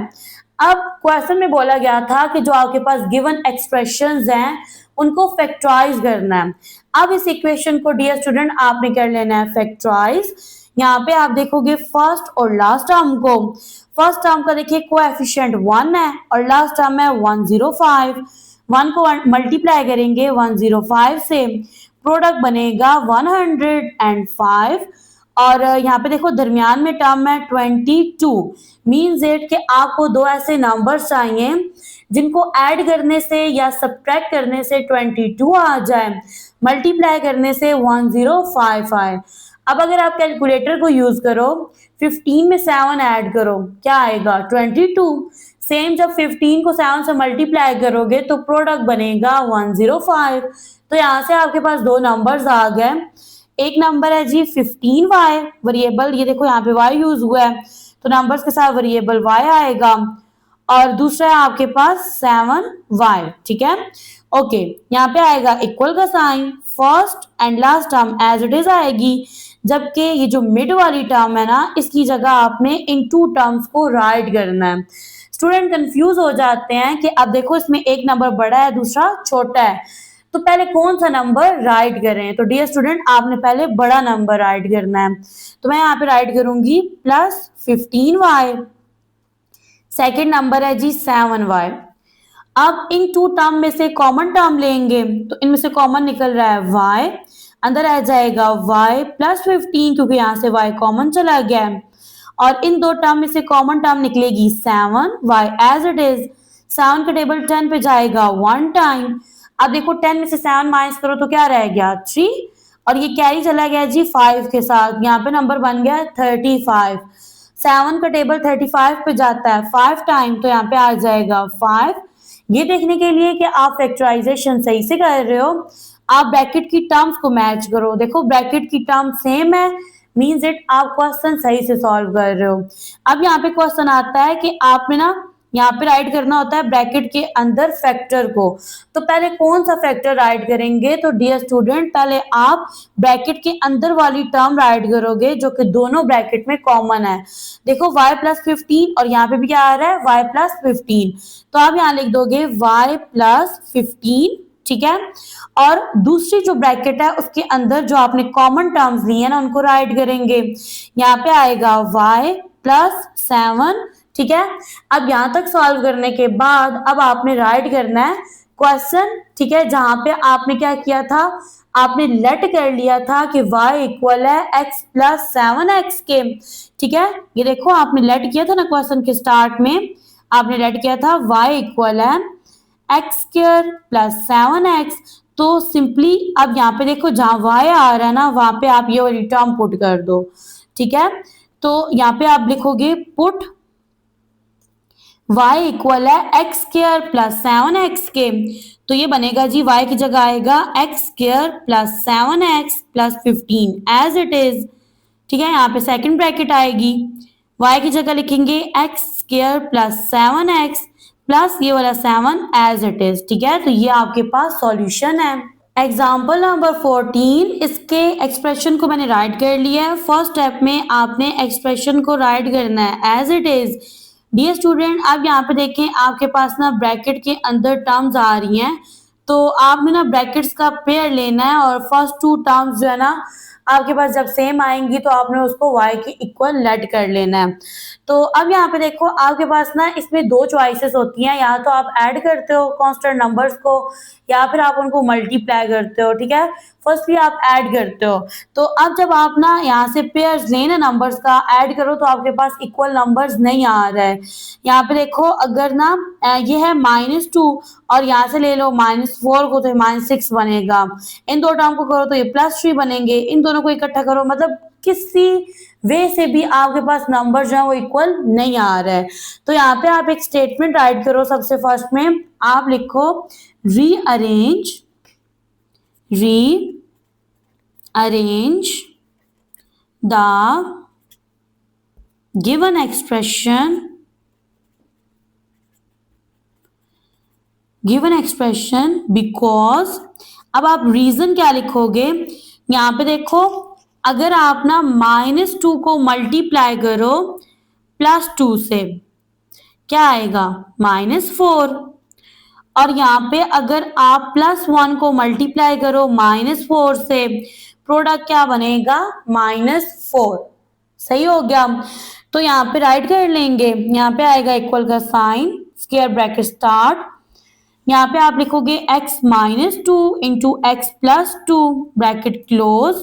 अब क्वेश्चन में बोला गया था कि जो आपके पास गिवन एक्सप्रेशंस हैं उनको फैक्टराइज करना है। अब इस इक्वेशन को डियर स्टूडेंट आपने कर लेना है फैक्टराइज। यहाँ पे आप देखोगे फर्स्ट और लास्ट टर्म को, फर्स्ट टर्म का देखिए कोएफिशिएंट 1 है और लास्ट टर्म है 105, 1 को मल्टीप्लाई करेंगे 105 से, प्रोडक्ट बनेगा 105। और यहाँ पे देखो दरमियान में टर्म है 22, मीन्स इट कि आपको दो ऐसे नंबर्स चाहिए जिनको ऐड करने से या सब्ट्रैक्ट करने से 22 आ जाए, मल्टीप्लाई करने से 105 आए। अब अगर आप कैलकुलेटर को यूज करो, 15 में 7 ऐड करो, क्या आएगा 22। सेम जब 15 को 7 से मल्टीप्लाई करोगे तो प्रोडक्ट बनेगा 105। तो यहाँ से आपके पास दो नंबर्स आ गए। एक नंबर है जी 15y वेरिएबल, ये देखो यहाँ पे y यूज हुआ है तो नंबर्स के साथ वेरिएबल y आएगा, और दूसरा है आपके पास 7y। ठीक है, ओके। यहाँ पे आएगा इक्वल का sign, first and last term as it is आएगी, जबकि ये जो मिड वाली टर्म है ना, इसकी जगह आपने इन टू टर्म्स को राइट करना है। स्टूडेंट कंफ्यूज हो जाते हैं कि अब देखो इसमें एक नंबर बड़ा है दूसरा छोटा है, तो पहले कौन सा नंबर राइट करें। तो डियर स्टूडेंट आपने पहले बड़ा नंबर राइट करना है, तो मैं यहाँ पे राइट करूंगी प्लस 15y। सेकेंड नंबर है जी 7y। अब इन टू टर्म में से कॉमन टर्म लेंगे तो इनमें से कॉमन निकल रहा है y, अंदर आ जाएगा y प्लस 15 क्योंकि यहाँ से y कॉमन चला गया है, और इन दो टर्म में से कॉमन टर्म निकलेगी 7y एज इट इज। 7 का टेबल 10 पे जाएगा 1 टाइम। अब देखो 10 में से 7 माइनस करो तो क्या रह गया 3, और ये कैरी चला गया जी 5 के साथ, यहाँ पे नंबर बन गया 35। 7 का टेबल 35 पे जाता है 5 टाइम, तो यहाँ पे आ जाएगा 5। ये देखने के लिए कि आप फैक्टराइजेशन सही से कर रहे हो, आप ब्रैकेट की टर्म्स को मैच करो। देखो ब्रैकेट की टर्म सेम है, मीन्स इट आप क्वेश्चन सही से सॉल्व कर रहे हो। अब यहाँ पे क्वेश्चन आता है कि आपने ना यहाँ पे राइट करना होता है ब्रैकेट के अंदर फैक्टर को, तो पहले कौन सा फैक्टर राइट करेंगे। तो डियर स्टूडेंट पहले आप ब्रैकेट के अंदर वाली टर्म राइट करोगे जो कि दोनों ब्रैकेट में कॉमन है। देखो y प्लस 15 और यहाँ पे भी क्या आ रहा है y प्लस 15, तो आप यहाँ लिख दोगे y प्लस 15। ठीक है, और दूसरी जो ब्रैकेट है उसके अंदर जो आपने कॉमन टर्म्स ली है ना उनको राइट करेंगे। यहाँ पे आएगा y प्लस 7। ठीक है, अब यहां तक सॉल्व करने के बाद अब आपने राइट करना है क्वेश्चन। ठीक है, जहां पे आपने क्या किया था, आपने लेट कर लिया था कि y इक्वल है x प्लस 7x के। ठीक है, ये देखो आपने लेट किया था ना क्वेश्चन के स्टार्ट में, आपने लेट किया था y इक्वल है एक्स स्क्वायर प्लस 7x। तो सिंपली अब यहाँ पे देखो जहां y आ रहा है ना वहां पे आप ये वाली टर्म पुट कर दो। ठीक है, तो यहाँ पे आप लिखोगे पुट y इक्वल है एक्स स्क्वायर प्लस 7x के, तो ये बनेगा जी y की जगह आएगा x square plus 7x plus 15 as it is. ठीक है, यहाँ पे सेकंड ब्रैकेट आएगी, y की जगह लिखेंगे x square plus 7x plus ये वाला 7 एज इट इज। ठीक है, तो ये आपके पास सॉल्यूशन है। एग्जाम्पल नंबर 14, इसके एक्सप्रेशन को मैंने राइट कर लिया है। फर्स्ट स्टेप में आपने एक्सप्रेशन को राइट करना है as it is. Dear student अब यहाँ पे देखें आपके पास ना ब्रैकेट के अंदर टर्म्स आ रही हैं, तो आपने ना ब्रैकेट्स का पेयर लेना है और फर्स्ट टू टर्म्स जो है ना आपके पास जब सेम आएंगी तो आपने उसको y के इक्वल लेट कर लेना है। तो अब यहाँ पे देखो आपके पास ना इसमें दो चॉइसेस होती हैं, या तो आप ऐड करते हो कांस्टेंट नंबर्स को या फिर आप उनको मल्टीप्लाई करते हो। ठीक है, फर्स्टली आप ऐड करते हो। तो अब जब आप ना यहाँ से पेयर्स लेना नंबर्स का ऐड करो तो आपके पास इक्वल नंबर्स नहीं आ रहा है। यहाँ पे देखो अगर ना ये है -2 और यहाँ से ले लो -4 को तो -6 बनेगा, इन दो टर्म को करो तो ये +3 बनेंगे, इन दोनों को इकट्ठा करो मतलब किसी वे से भी आपके पास नंबर जो है वो इक्वल नहीं आ रहा है। तो यहाँ पे आप एक स्टेटमेंट राइट करो। सबसे फर्स्ट में आप लिखो rearrange the given expression because. अब आप रीजन क्या लिखोगे, यहाँ पे देखो अगर आप ना -2 को मल्टीप्लाई करो +2 से क्या आएगा -4, और यहाँ पे अगर आप +1 को मल्टीप्लाई करो -4 से प्रोडक्ट क्या बनेगा -4। सही हो गया, तो यहाँ पे राइट कर लेंगे। यहाँ पे आएगा इक्वल का साइन, स्क्वायर ब्रैकेट स्टार्ट, यहाँ पे आप लिखोगे x minus two into x plus two, bracket close,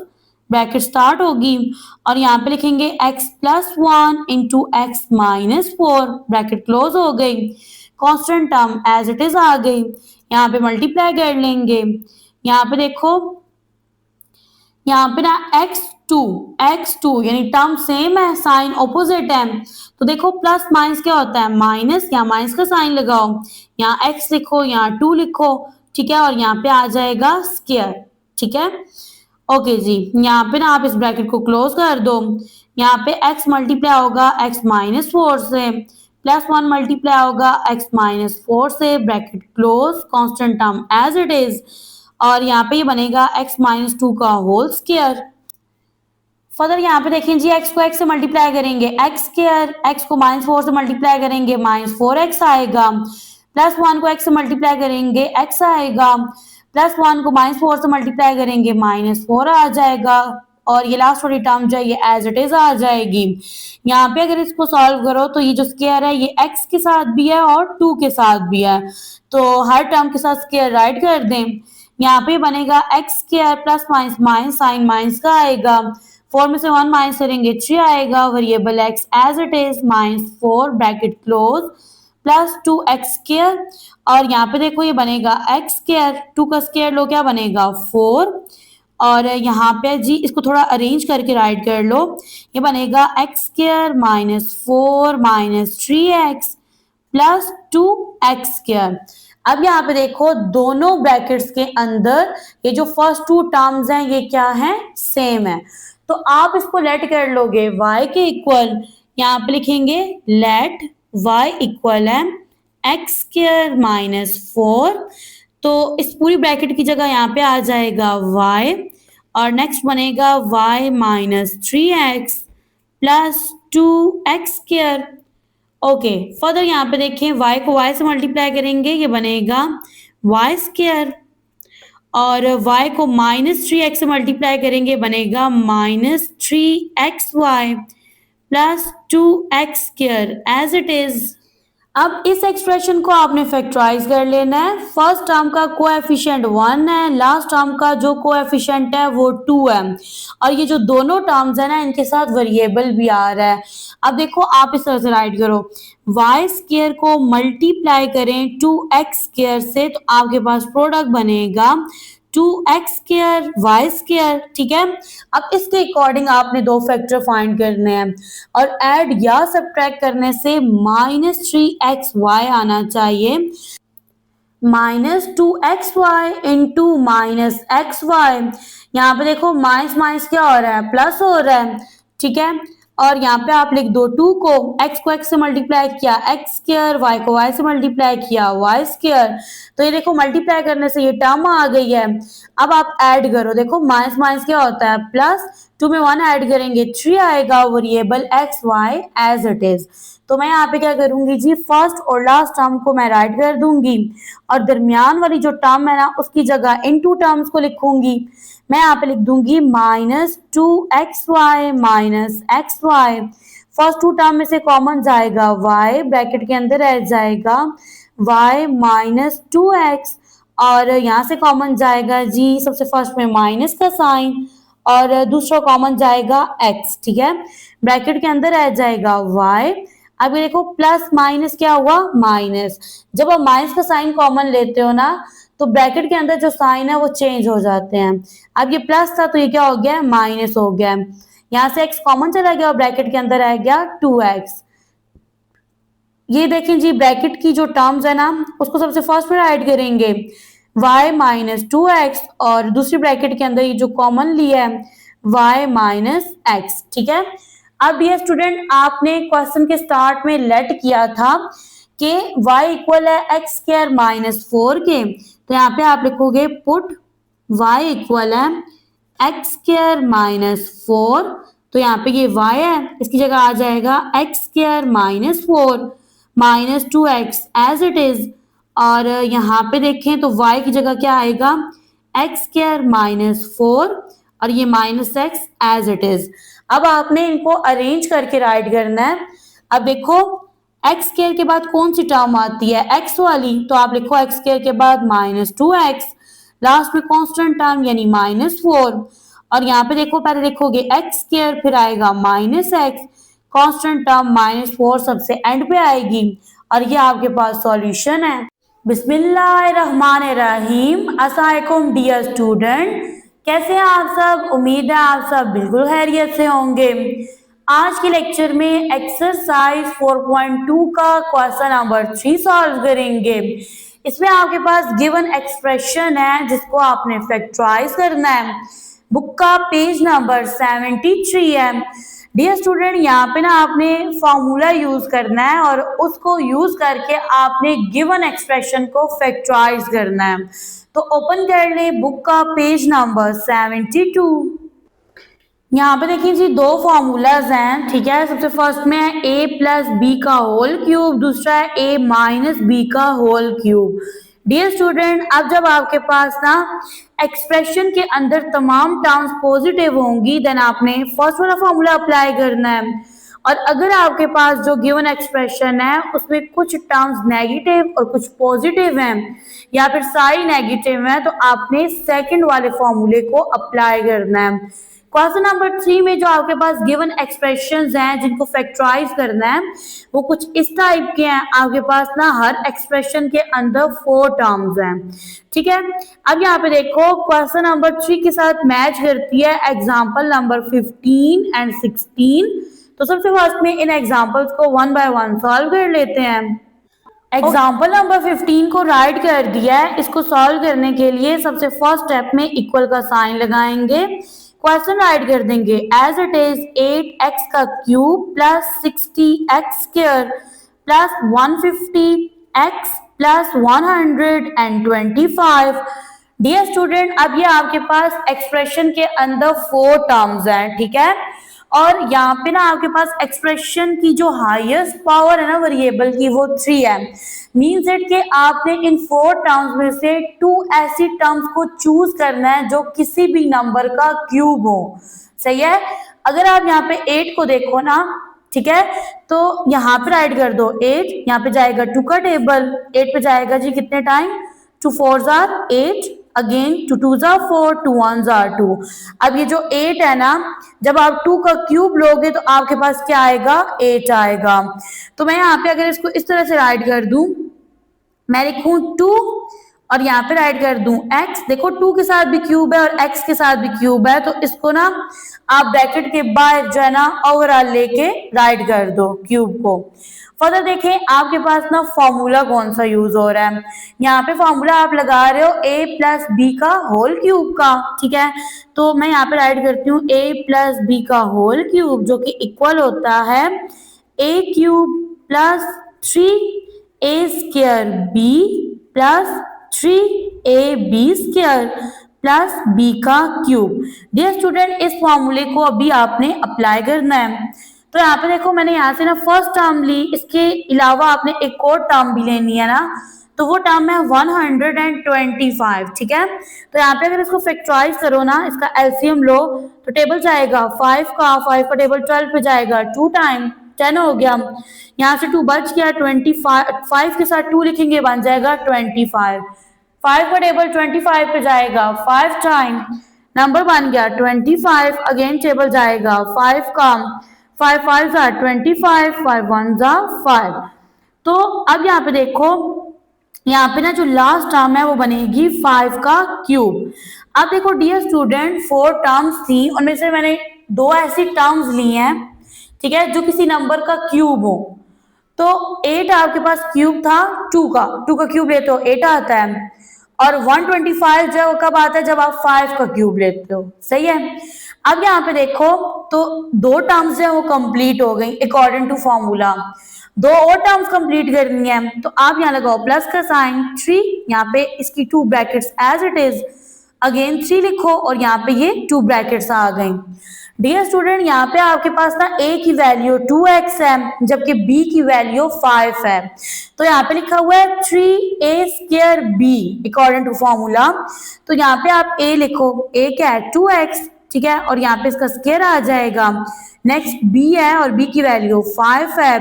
bracket start होगी, और यहाँ पे लिखेंगे x plus one into x minus four, bracket close हो गई, constant term as it is आ गई। यहाँ पे मल्टीप्लाई कर लेंगे, यहाँ पे देखो, यहाँ पे ना x2 यानी टर्म सेम है, साइन ऑपोजिट है, तो देखो प्लस माइनस क्या होता है, माइनस, यहाँ माइनस का साइन लगाओ, यहाँ x लिखो, यहाँ 2 लिखो, ठीक है, और यहाँ पे आ जाएगा स्क्वायर, ठीक है। ओके जी, यहाँ पे ना आप इस ब्रैकेट को क्लोज कर दो, यहाँ पे x मल्टीप्लाई होगा x माइनस फोर से, प्लस वन मल्टीप्लाई होगा x माइनस फोर से, bracket close, constant term as it is, और यहाँ पे ये बनेगा x माइनस टू का होल स्क्वायर। फर्दर यहाँ पे देखें जी, x को x से मल्टीप्लाई करेंगे एक्स स्क्वायर, x को माइनस फोर से मल्टीप्लाई करेंगे माइनस फोर एक्स आएगा, प्लस वन को x से मल्टीप्लाई करेंगे x आएगा, प्लस वन को माइनस फोर से मल्टीप्लाई करेंगे माइनस फोर आ जाएगा, और ये लास्ट वाली टर्म जो है ये एज इट इज आ जाएगी। यहाँ पे अगर इसको सॉल्व करो तो ये जो स्क्वायर है ये x के साथ भी है और 2 के साथ भी है, तो हर टर्म के साथ स्क्वायर राइट कर दें। यहाँ पे बनेगा x square plus minus minus sign minus का आएगा, फोर में से वन माइनस करेंगे थ्री आएगा, variable x as it is minus four, bracket close, plus two x square, और यहाँ पे देखो ये बनेगा एक्स स्क्वायर, टू का स्क्वायर लो क्या बनेगा फोर, और यहाँ पे जी इसको थोड़ा अरेंज करके राइट कर लो, ये बनेगा x square minus four minus three x plus two x square. अब यहाँ पे देखो दोनों ब्रैकेट्स के अंदर ये जो फर्स्ट टू टर्म्स हैं ये क्या है, सेम है, तो आप इसको लेट कर लोगे y के इक्वल, यहाँ पे लिखेंगे लेट y इक्वल है एक्स स्क्वायर माइनस फोर, तो इस पूरी ब्रैकेट की जगह यहाँ पे आ जाएगा y, और नेक्स्ट बनेगा y minus three x plus two x square. Okay, further यहाँ पे देखें y को y से मल्टीप्लाई करेंगे, ये बनेगा y स्क्वायर, और y को माइनस थ्री एक्स से मल्टीप्लाई करेंगे बनेगा minus three x y plus two x square as it is. अब इस एक्सप्रेशन को आपने फैक्टराइज कर लेना है, फर्स्ट टर्म का कोएफिशिएंट 1 है, लास्ट टर्म का जो कोएफिशिएंट है वो 2 है, और ये जो दोनों टर्म्स है ना इनके साथ वेरिएबल भी आ रहा है। अब देखो आप इस तरह से राइट करो, वाई स्क्वायर को मल्टीप्लाई करें टू एक्स स्क्वायर से तो आपके पास प्रोडक्ट बनेगा two x square y square, ठीक है। अब इसके अकॉर्डिंग आपने दो फैक्टर फाइंड करने हैं, और ऐड या सब्ट्रैक्ट करने से माइनस थ्री एक्स वाई आना चाहिए, minus two x y into minus x y. यहाँ पे देखो माइनस माइनस क्या हो रहा है, प्लस हो रहा है, ठीक है, और यहाँ पे आप लिख दो टू को x से मल्टीप्लाई किया एक्स स्क्वायर, y को y से मल्टीप्लाई किया y स्क्वायर, तो ये देखो मल्टीप्लाई करने से ये टर्म आ गई है। अब आप ऐड करो, देखो माइनस माइनस क्या होता है प्लस, टू में वन ऐड करेंगे थ्री आएगा, variable x y as it is. तो मैं यहाँ पे क्या करूंगी जी, फर्स्ट और लास्ट टर्म को मैं राइट कर दूंगी, और दरमियान वाली जो टर्म है ना उसकी जगह इन टू टर्म्स को लिखूंगी। मैं यहाँ पे लिख दूंगी minus two x y minus x y, first two term में से कॉमन जाएगा y, ब्रैकेट के अंदर रह जाएगा y माइनस टू एक्स, और यहाँ से कॉमन जाएगा जी सबसे फर्स्ट में माइनस का साइन, और दूसरा कॉमन जाएगा x, ठीक है, ब्रैकेट के अंदर रह जाएगा y। अब ये देखो प्लस माइनस क्या हुआ, माइनस, जब आप माइनस का साइन कॉमन लेते हो ना तो ब्रैकेट के अंदर जो साइन है वो चेंज हो जाते हैं। अब ये प्लस था तो ये क्या हो गया, माइनस हो गया, यहाँ से x कॉमन चला गया और ब्रैकेट के अंदर आ गया 2x। ये देखें जी ब्रैकेट की जो टर्म्स है ना उसको सबसे फर्स्ट में राइट करेंगे y माइनस टू एक्स, और दूसरी ब्रैकेट के अंदर ये जो कॉमन लिया है y माइनस एक्स, ठीक है। अब ये स्टूडेंट आपने क्वेश्चन के स्टार्ट में लेट किया था कि y इक्वल है एक्स स्क्वायर माइनस फोर के, तो यहाँ पे आप लिखोगे पुट y इक्वल है एक्स स्क्वायर माइनस फोर, तो यहाँ पे ये y है इसकी जगह आ जाएगा x square minus four minus two x as it is, और यहाँ पे देखें तो y की जगह क्या आएगा, एक्स स्क्वायर माइनस फोर, और ये minus x as it is. अब आपने इनको अरेंज करके राइट करना है। अब देखो एक्स स्क्वायर के बाद कौन सी टर्म आती है, एक्स वाली, तो आप लिखो एक्स स्क्वायर के बाद -2x, लास्ट में कांस्टेंट टर्म यानी -4, और यहाँ पे देखो पहले लिखोगे एक्स स्क्वायर फिर आएगा -x, कांस्टेंट टर्म -4 सबसे एंड पे आएगी, और ये आपके पास सॉल्यूशन है। बिस्मिल्लाहिर्रहमानिर्रहीम, अस्सलामुअलैकुम डियर स्टूडेंट, कैसे हैं आप सब? उम्मीद है आप सब बिल्कुल खैरियत से होंगे। आज के लेक्चर में एक्सरसाइज 4.2 का क्वेश्चन नंबर 3 सॉल्व करेंगे। इसमें आपके पास गिवन एक्सप्रेशन है जिसको आपने फैक्टराइज करना है। बुक का पेज नंबर 73 है। डियर स्टूडेंट, यहाँ पे ना आपने फॉर्मूला यूज करना है और उसको यूज करके आपने गिवन एक्सप्रेशन को फैक्टराइज करना है। तो ओपन कर ले बुक का पेज नंबर 72। यहाँ पे देखिए जी दो फॉर्मूलाज हैं, ठीक है। सबसे फर्स्ट में है a प्लस बी का होल क्यूब, दूसरा है a माइनस बी का होल क्यूब। डियर स्टूडेंट, अब जब आपके पास ना एक्सप्रेशन के अंदर तमाम टर्म्स पॉजिटिव होंगी देन आपने फर्स्ट वाला फॉर्मूला अप्लाई करना है, और अगर आपके पास जो गिवन एक्सप्रेशन है उसमें कुछ टर्म्स नेगेटिव और कुछ पॉजिटिव हैं या फिर सारी नेगेटिव हैं तो आपने सेकंड वाले फॉर्मूले को अप्लाई करना है। क्वेश्चन नंबर 3 में जो आपके पास गिवन एक्सप्रेशंस हैं जिनको फैक्टराइज करना है वो कुछ इस टाइप के हैं। आपके पास ना हर एक्सप्रेशन के अंदर 4 टर्म्स हैं, ठीक है। अब यहाँ पे देखो क्वेश्चन नंबर 3 के साथ मैच करती है एग्जाम्पल नंबर 15 एंड 16। तो सबसे फर्स्ट में इन एग्जाम्पल्स को 1 बाय 1 सॉल्व कर लेते हैं। एग्जाम्पल नंबर 15 को राइट कर दिया है। इसको सॉल्व करने के लिए सबसे फर्स्ट स्टेप में इक्वल का साइन लगाएंगे, क्वेश्चन राइट कर देंगे एज इट इज 8x का cube plus 60x square plus 150x plus 125। Dear student, अब ये आपके पास एक्सप्रेशन के अंदर 4 टर्म्स हैं, ठीक है। और यहाँ पे ना आपके पास एक्सप्रेशन की जो हाईएस्ट पावर है ना वेरिएबल की वो 3 है। मीन्स इट कि आपने इन 4 टर्म्स में से 2 ऐसी टर्म्स को चूज करना है जो किसी भी नंबर का क्यूब हो, सही है। अगर आप यहाँ पे 8 को देखो ना, ठीक है, तो यहाँ पे राइट कर दो 8, यहाँ पे जाएगा 2 का टेबल, 8 पे जाएगा जी कितने time, 2 4s are 8, again 2 2s are 4, 2 1s are 2। अब ये जो 8 है ना, जब आप 2 का क्यूब लोगे तो आपके पास क्या आएगा, 8 आएगा। तो मैं यहाँ पे अगर इसको इस तरह से राइट कर दूं, मैं लिखूं 2 और यहाँ पे राइट कर दूं x। देखो 2 के साथ भी क्यूब है और x के साथ भी क्यूब है, तो इसको ना आप ब्रैकेट के बाहर जो है ना ओवरऑल लेके राइट कर दो क्यूब को। फर्दर देखें आपके पास ना फॉर्मूला कौन सा यूज हो रहा है। यहाँ पे फॉर्मूला आप लगा रहे हो a प्लस बी का होल क्यूब का, ठीक है। तो मैं यहाँ पे राइट करती हूँ a प्लस बी का होल क्यूब जो कि इक्वल होता है a cube plus 3a square b plus 3ab square plus b का क्यूब। डियर स्टूडेंट, इस फॉर्मूले को अभी आपने अप्लाई करना है। तो यहाँ पे देखो मैंने यहाँ से ना फर्स्ट टर्म ली, इसके अलावा आपने एक और टर्म भी लेनी है ना, तो वो टर्म है 125, ठीक है। तो यहाँ पे अगर इसको फैक्टराइज करो ना, इसका एलसीएम लो तो टेबल जाएगा 5 का टेबल 12 पे जाएगा 2 टाइम 10 हो गया, यहाँ से 2 बच गया 25, 5 के साथ 2 लिखेंगे बन जाएगा 25, 5 का टेबल 25 पे जाएगा 5 टाइम, नंबर बन गया 25। अगेन टेबल जाएगा 5 का, 5 5s are 25, 5 1s are 5। तो अब यहाँ पे देखो, यहाँ पे ना जो लास्ट टर्म है वो बनेगी 5 का क्यूब। अब देखो डियर स्टूडेंट 4 टर्म्स थी, उनमें से मैंने 2 ऐसी टर्म्स ली हैं, ठीक है, जो किसी नंबर का क्यूब हो। तो 8 आपके पास क्यूब था 2 का क्यूब लेते हो 8 आता है, और 125 जो कब आता है, जब आप 5 का क्यूब लेते हो, सही है। अब यहाँ पे देखो तो 2 टर्म्स है वो कंप्लीट हो गई अकॉर्डिंग टू फॉर्मूला, 2 और टर्म्स कंप्लीट करनी है, तो आप यहाँ लगाओ प्लस का साइन 3, यहाँ पे इसकी 2 brackets as it is, again 3 लिखो और यहाँ पे ये 2 ब्रैकेट्स आ गई। डियर स्टूडेंट, यहाँ पे आपके पास ना a की वैल्यू 2x है जबकि b की वैल्यू 5 है, तो यहाँ पे लिखा हुआ है 3a square b according to formula. तो यहाँ पे आप a लिखो, a क्या है 2x, ठीक है, और यहाँ पे इसका स्क्वायर आ जाएगा। नेक्स्ट b है और b की वैल्यू 5 है,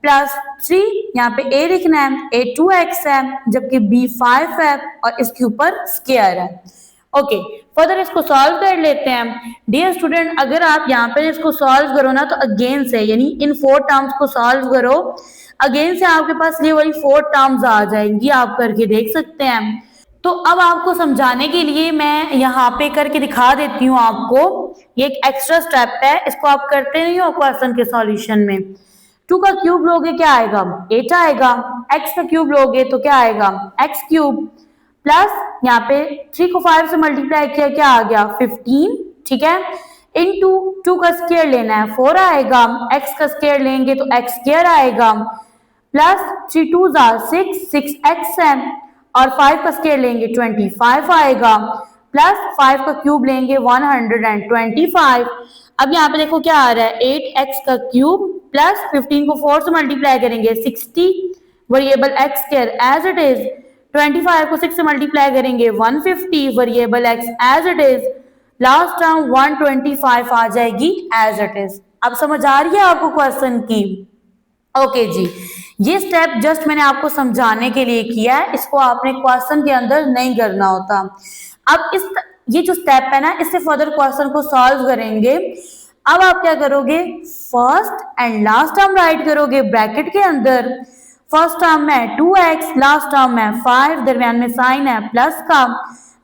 प्लस 3, यहाँ पे a लिखना है, a 2x है, जबकि b 5 है और इसके ऊपर स्क्वायर है। ओके, फर्दर इसको सॉल्व कर लेते हैं। डियर स्टूडेंट, अगर आप यहाँ पे इसको सॉल्व करो ना तो अगेन से, यानी इन 4 टर्म्स को सॉल्व करो, अगेन से आपके पास ये वाली 4 टर्म्स आ जाएंगी, आप करके देख सकते हैं। तो अब आपको समझाने के लिए मैं यहाँ पे करके दिखा देती हूँ आपको। ये एक एक्स्ट्रा स्टेप है, इसको आप करते नहीं हो क्वेश्चन के सॉल्यूशन में। 2 का क्यूब लोगे क्या आएगा, 8 आएगा। x का क्यूब लोगे तो क्या आएगा, x क्यूब, प्लस यहाँ पे 3 को 5 से मल्टीप्लाई किया, क्या आ गया 15, ठीक है। इनटू 2 का स्क्वायर लेना है 4 आएगा, x का स्क्वायर लेंगे तो x स्क्वायर आएगा, प्लस 3 2 6x है, और 5 का स्क्वायर लेंगे 25 आएगा, प्लस 5 का क्यूब लेंगे 125। अब यहाँ पे देखो क्या आ रहा है, 8x का क्यूब प्लस 15 को 4 से मल्टीप्लाई करेंगे 60, variable x square as it is, 25 को 6 से मल्टीप्लाई करेंगे 150, variable x as it is, last term 125 आ जाएगी एज इट इज। अब समझ आ रही है आपको क्वेश्चन की? ओके जी, ये स्टेप जस्ट मैंने आपको समझाने के लिए किया है, इसको आपने क्वेश्चन के अंदर नहीं करना होता। अब ये जो स्टेप है ना, इससे फर्दर क्वेश्चन को सॉल्व करेंगे। अब आप क्या करोगे, first and last term right करोगे ब्रैकेट के अंदर। फर्स्ट टर्म में 2x, लास्ट टर्म में 5, दरमियान में साइन है प्लस का,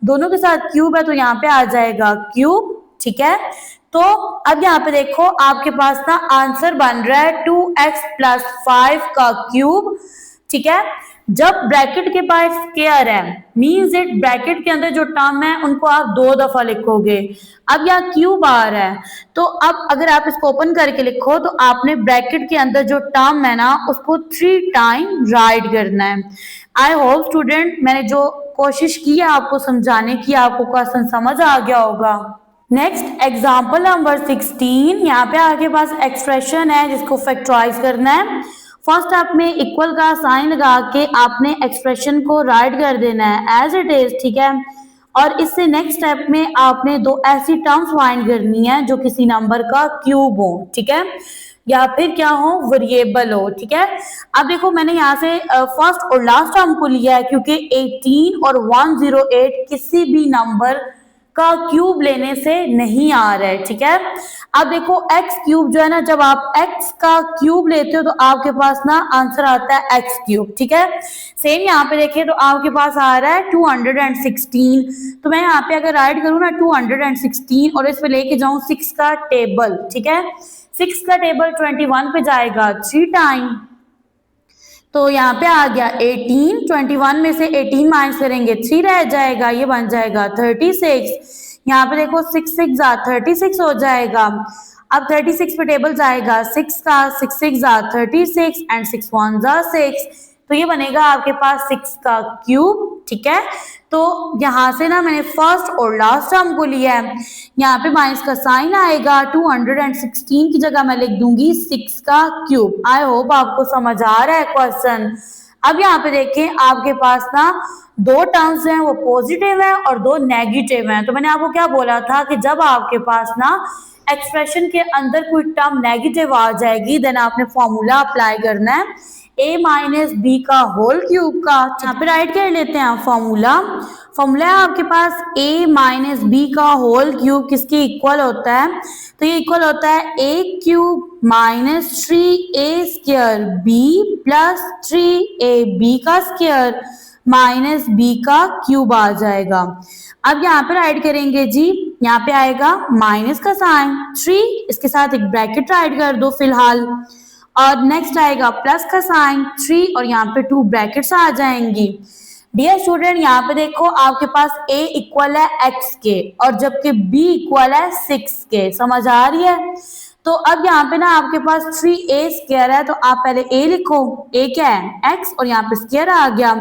दोनों के साथ क्यूब है तो यहाँ पे आ जाएगा क्यूब, ठीक है। तो अब यहाँ पे देखो आपके पास ना आंसर बन रहा है 2x प्लस 5 का क्यूब, ठीक है। जब ब्रैकेट के पास स्क्वायर है मींस इट ब्रैकेट के अंदर जो टर्म है उनको आप 2 दफा लिखोगे। अब यहाँ क्यूब आ रहा है तो अब अगर आप इसको ओपन करके लिखो तो आपने ब्रैकेट के अंदर जो टर्म है ना उसको 3 टाइम राइट करना है। आई होप स्टूडेंट मैंने जो कोशिश की है आपको समझाने की, आपको क्वेश्चन समझ आ गया होगा। नेक्स्ट एग्जाम्पल नंबर 16, यहाँ पे आपके पास एक्सप्रेशन है जिसको फैक्टराइज करना है। फर्स्ट स्टेप में इक्वल का साइन लगा के आपने एक्सप्रेशन को राइट कर देना है एज इट इज, ठीक है। और इससे नेक्स्ट स्टेप में आपने 2 ऐसी टर्म्स फाइंड करनी है जो किसी नंबर का क्यूब हो, ठीक है, या फिर क्या हो, वेरिएबल हो, ठीक है। अब देखो मैंने यहाँ से फर्स्ट और लास्ट टर्म को लिया है क्योंकि 18 और 108 किसी भी नंबर का क्यूब लेने से नहीं आ रहा है, ठीक है। अब देखो x क्यूब जो है ना, जब आप x का क्यूब लेते हो तो आपके पास ना आंसर आता है x क्यूब, ठीक है। सेम यहाँ पे देखें तो आपके पास आ रहा है 216, तो मैं यहाँ पे अगर राइट करूँ ना 216 और इस पे लेके जाऊँ 6 का टेबल, ठीक है, 6 का टेबल 21 पे जाएगा 3 टाइम, तो यहाँ पे आ गया 18, 21 में से 18 माइनस करेंगे 3 रह जाएगा, ये बन जाएगा 36। यहाँ पे देखो 6 6 36 हो जाएगा। अब 36 पे टेबल जाएगा 6 का, 6 6 36 एंड 6 1 6, तो ये बनेगा आपके पास 6 का क्यूब, ठीक है। तो यहाँ से ना मैंने फर्स्ट और लास्ट टर्म को लिया है, यहाँ पे माइनस का साइन आएगा, 216 की जगह मैं लिख दूंगी 6 का क्यूब। आई होप आपको समझ आ रहा है क्वेश्चन। अब यहाँ पे देखें आपके पास ना 2 टर्म्स हैं वो पॉजिटिव है और 2 नेगेटिव हैं। तो मैंने आपको क्या बोला था कि जब आपके पास ना एक्सप्रेशन के अंदर कोई टर्म नेगेटिव आ जाएगी देन आपने फॉर्मूला अप्लाई करना है a माइनस बी का होल क्यूब का। यहाँ पे राइट कर लेते हैं फॉर्मूला है आपके पास a माइनस बी का होल क्यूब किसके इक्वल होता है, तो ये इक्वल होता है a cube minus 3a square b plus 3ab का स्क्वायर माइनस b का क्यूब आ जाएगा। अब यहाँ पे राइट करेंगे जी, यहाँ पे आएगा माइनस का साइन 3, इसके साथ एक ब्रैकेट राइट कर दो फिलहाल, और नेक्स्ट आएगा प्लस का साइन 3 और यहाँ पे 2 ब्रैकेट्स आ जाएंगी। डियर स्टूडेंट यहाँ पे देखो आपके पास a इक्वल है x के और जबकि b इक्वल है 6 के, समझ आ रही है। तो अब यहाँ पे ना आपके पास 3a स्क्वायर है तो आप पहले a लिखो, a क्या है x और यहाँ पे स्क्वायर आ गया,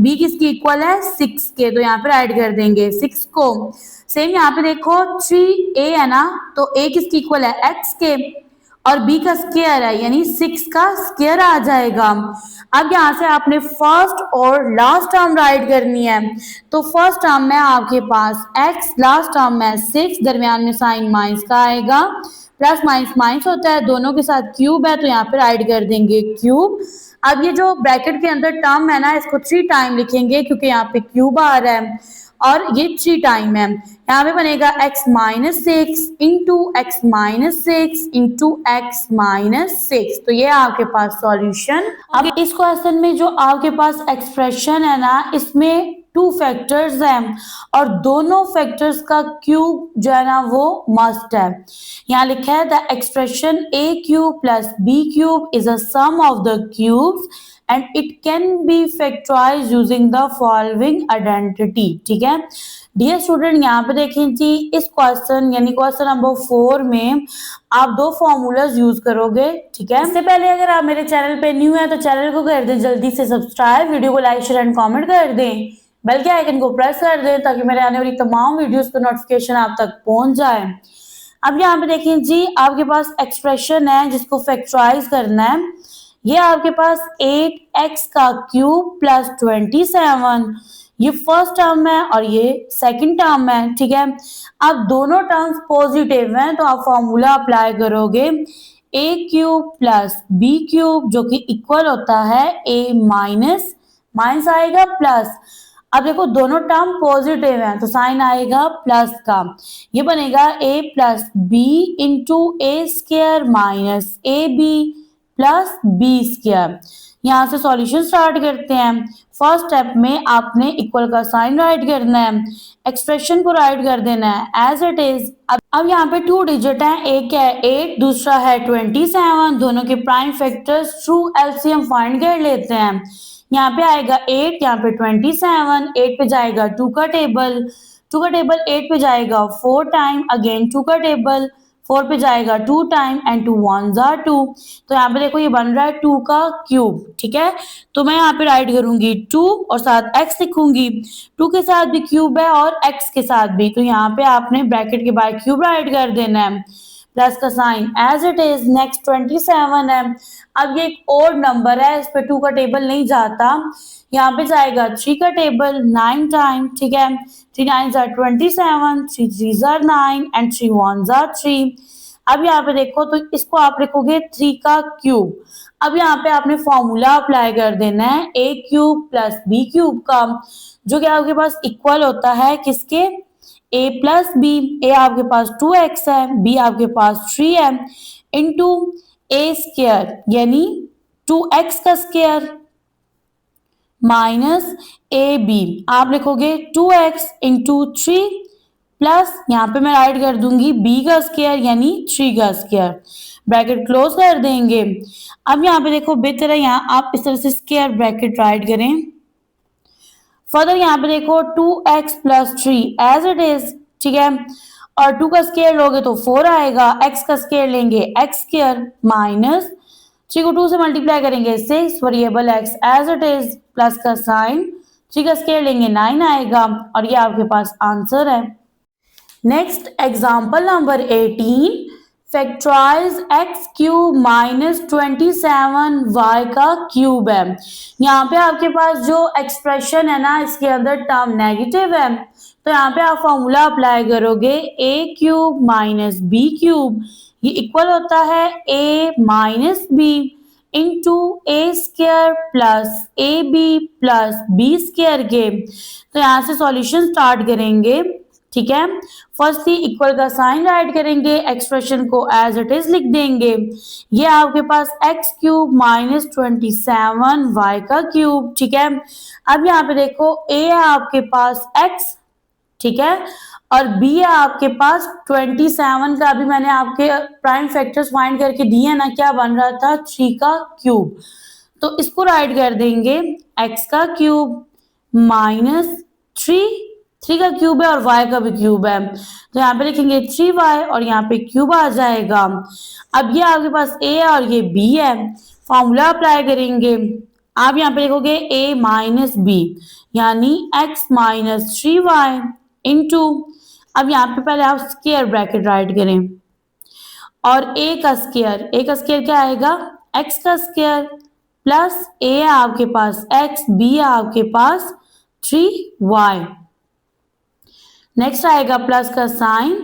b किसकी इक्वल है 6 के, तो यहाँ पे राइट कर देंगे 6 को। सेम यहाँ पे देखो 3a है ना, तो a किसकी इक्वल है x के और b का स्क्वायर है यानी 6 का स्क्वायर आ जाएगा। अब यहाँ से आपने फर्स्ट और लास्ट टर्म राइट करनी है। तो फर्स्ट टर्म में आपके पास x, लास्ट टर्म में 6, दरमियान में साइन माइनस का आएगा, प्लस माइनस माइनस होता है, दोनों के साथ क्यूब है तो यहाँ पे राइट कर देंगे क्यूब। अब ये जो ब्रैकेट के अंदर टर्म है ना, इसको 3 टाइम लिखेंगे क्योंकि यहाँ पे क्यूब आ रहा है और ये 3 टाइम है। यहाँ पे बनेगा x minus 6 into x minus 6 into x minus 6। तो ये आपके पास सॉल्यूशन। अब इस क्वेश्चन में जो आपके पास एक्सप्रेशन है ना, इसमें 2 फैक्टर्स हैं और दोनों फैक्टर्स का क्यूब जो है ना वो मस्ट है। यहाँ लिखा है the expression a cube plus b cube is a sum of the cubes and it can be factorized using the following identity। ठीक है डियर स्टूडेंट, यहाँ पे देखें जी, इस क्वेश्चन यानी क्वेश्चन नंबर 4 में आप 2 फॉर्मूलाज यूज करोगे। ठीक है, इससे पहले अगर आप मेरे चैनल पे न्यू है तो चैनल को कर दें जल्दी से सब्सक्राइब, वीडियो को लाइक शेयर एंड कमेंट कर दें, बेल के आइकन को प्रेस कर दें ताकि मेरे आने वाली तमाम वीडियोस का नोटिफिकेशन आप तक पहुंच जाए। अब यहाँ पे देखें जी, आपके पास एक्सप्रेशन है जिसको फैक्टराइज करना है। ये आपके पास 8x का क्यूब प्लस 27, ये फर्स्ट टर्म है और ये सेकंड टर्म है। ठीक है, अब दोनों टर्म्स पॉजिटिव हैं तो आप फॉर्मूला अप्लाई करोगे a cube plus b cube जो कि इक्वल होता है a माइनस माइनस आएगा प्लस। अब देखो दोनों टर्म पॉजिटिव हैं तो साइन आएगा प्लस का, ये बनेगा a plus b into a square minus a b plus b square. यहाँ से सॉल्यूशन स्टार्ट करते हैं। फर्स्ट स्टेप में आपने इक्वल का साइन राइट करना है, एक्सप्रेशन को राइट कर देना है एज इट इज। अब यहाँ पे 2 डिजिट हैं, एक है 8 दूसरा है 27, दोनों के prime factors through LCM find कर लेते हैं। यहाँ पे आएगा 8, यहाँ पे 27, 8 पे जाएगा 2 का टेबल, 2 का टेबल 8 पे जाएगा 4 टाइम, अगेन 2 का टेबल 4 पे जाएगा 2 टाइम एंड 2 1s are 2। तो यहाँ पे देखो ये बन रहा है 2 का क्यूब। ठीक है, तो मैं यहाँ पे राइट करूंगी 2 और साथ x लिखूंगी, 2 के साथ भी क्यूब है और x के साथ भी, तो यहाँ पे आपने ब्रैकेट के बाहर क्यूब राइट कर देना है, प्लस का sign as it is. Next 27 है। अब ये एक और नंबर है, इस पे 2 का टेबल नहीं जाता, यहाँ पे जाएगा 3 का टेबल 9 टाइम। ठीक है, 3 9s are 27, 3 3s are 9 and 3 1s are 3। अब यहाँ पे देखो तो इसको आप लिखोगे 3 का क्यूब। अब यहाँ पे आपने फॉर्मूला अप्लाई कर देना है a cube plus b cube का, जो कि आपके पास इक्वल होता है किसके, a प्लस बी। a आपके पास 2x है, b आपके पास 3 है, इंटू a स्क्वायर यानी 2x का स्क्वायर माइनस ए बी। आप लिखोगे 2x इंटू 3 प्लस यहाँ पे मैं राइट कर दूंगी b का स्क्वायर यानी 3 का स्क्वायर, ब्रैकेट क्लोज कर देंगे। अब यहाँ पे देखो बेहतर है यहाँ आप इस तरह से स्क्वायर ब्रैकेट राइट करें। फर्दर यहाँ पे देखो 2x plus 3 as it is. ठीक है, और 2 का स्क्वायर लोगे तो 4 आएगा, x का स्क्वायर लेंगे x स्क्वायर माइनस 3 को 2 से मल्टीप्लाई करेंगे 6, variable x as it is, plus का साइन 3 का स्क्वायर लेंगे 9 आएगा और ये आपके पास आंसर है। Next example number 18, factorise x cube minus 27 y का क्यूब है। यहाँ पे आपके पास जो एक्सप्रेशन है ना इसके अंदर टर्म नेगेटिव है तो यहाँ पे आप फॉर्मूला अप्लाई करोगे a cube minus b cube, ये इक्वल होता है a minus b into a square plus a b plus b square के। तो यहाँ से सॉल्यूशन स्टार्ट करेंगे। ठीक है, फर्स्ट ही इक्वल का साइन राइट करेंगे, एक्सप्रेशन को एज इट इज लिख देंगे। ये आपके पास x क्यूब माइनस 27 y का क्यूब। ठीक है, अब यहाँ पे देखो a है आपके पास x, ठीक है, और b है आपके पास 27 का अभी मैंने आपके प्राइम फैक्टर्स फाइंड करके दिए है ना, क्या बन रहा था 3 का क्यूब, तो इसको राइट कर देंगे x का क्यूब माइनस 3 का क्यूब है और y का भी क्यूब है तो यहाँ पे लिखेंगे 3y और यहाँ पे क्यूब आ जाएगा। अब ये आपके पास a है और ये b है, फॉर्मूला अप्लाई करेंगे। आप यहाँ पे लिखोगे a माइनस बी यानी x माइनस 3y इंटू, अब यहाँ पे पहले आप स्क्वायर ब्रैकेट राइट करें और a का स्क्वायर क्या आएगा, x का स्क्वायर प्लस a है आपके पास x, b है आपके पास 3y। नेक्स्ट आएगा प्लस का साइन,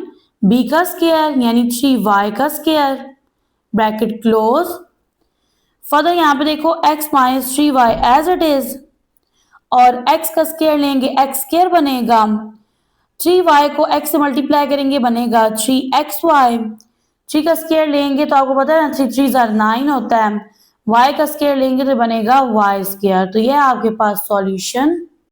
b का स्क्वायर यानी 3y का स्क्वायर, ब्रैकेट क्लोज। फर्दर यहाँ पे देखो x minus 3y as it is, और x का स्क्वायर लेंगे x स्क्वायर बनेगा, 3y को x से मल्टीप्लाई करेंगे बनेगा 3xy, 3 का स्क्वायर लेंगे तो आपको पता है ना 3 3 9 होता है, y का स्क्वायर लेंगे तो बनेगा y स्क्वायर। तो यह आपके पास सॉल्यूशन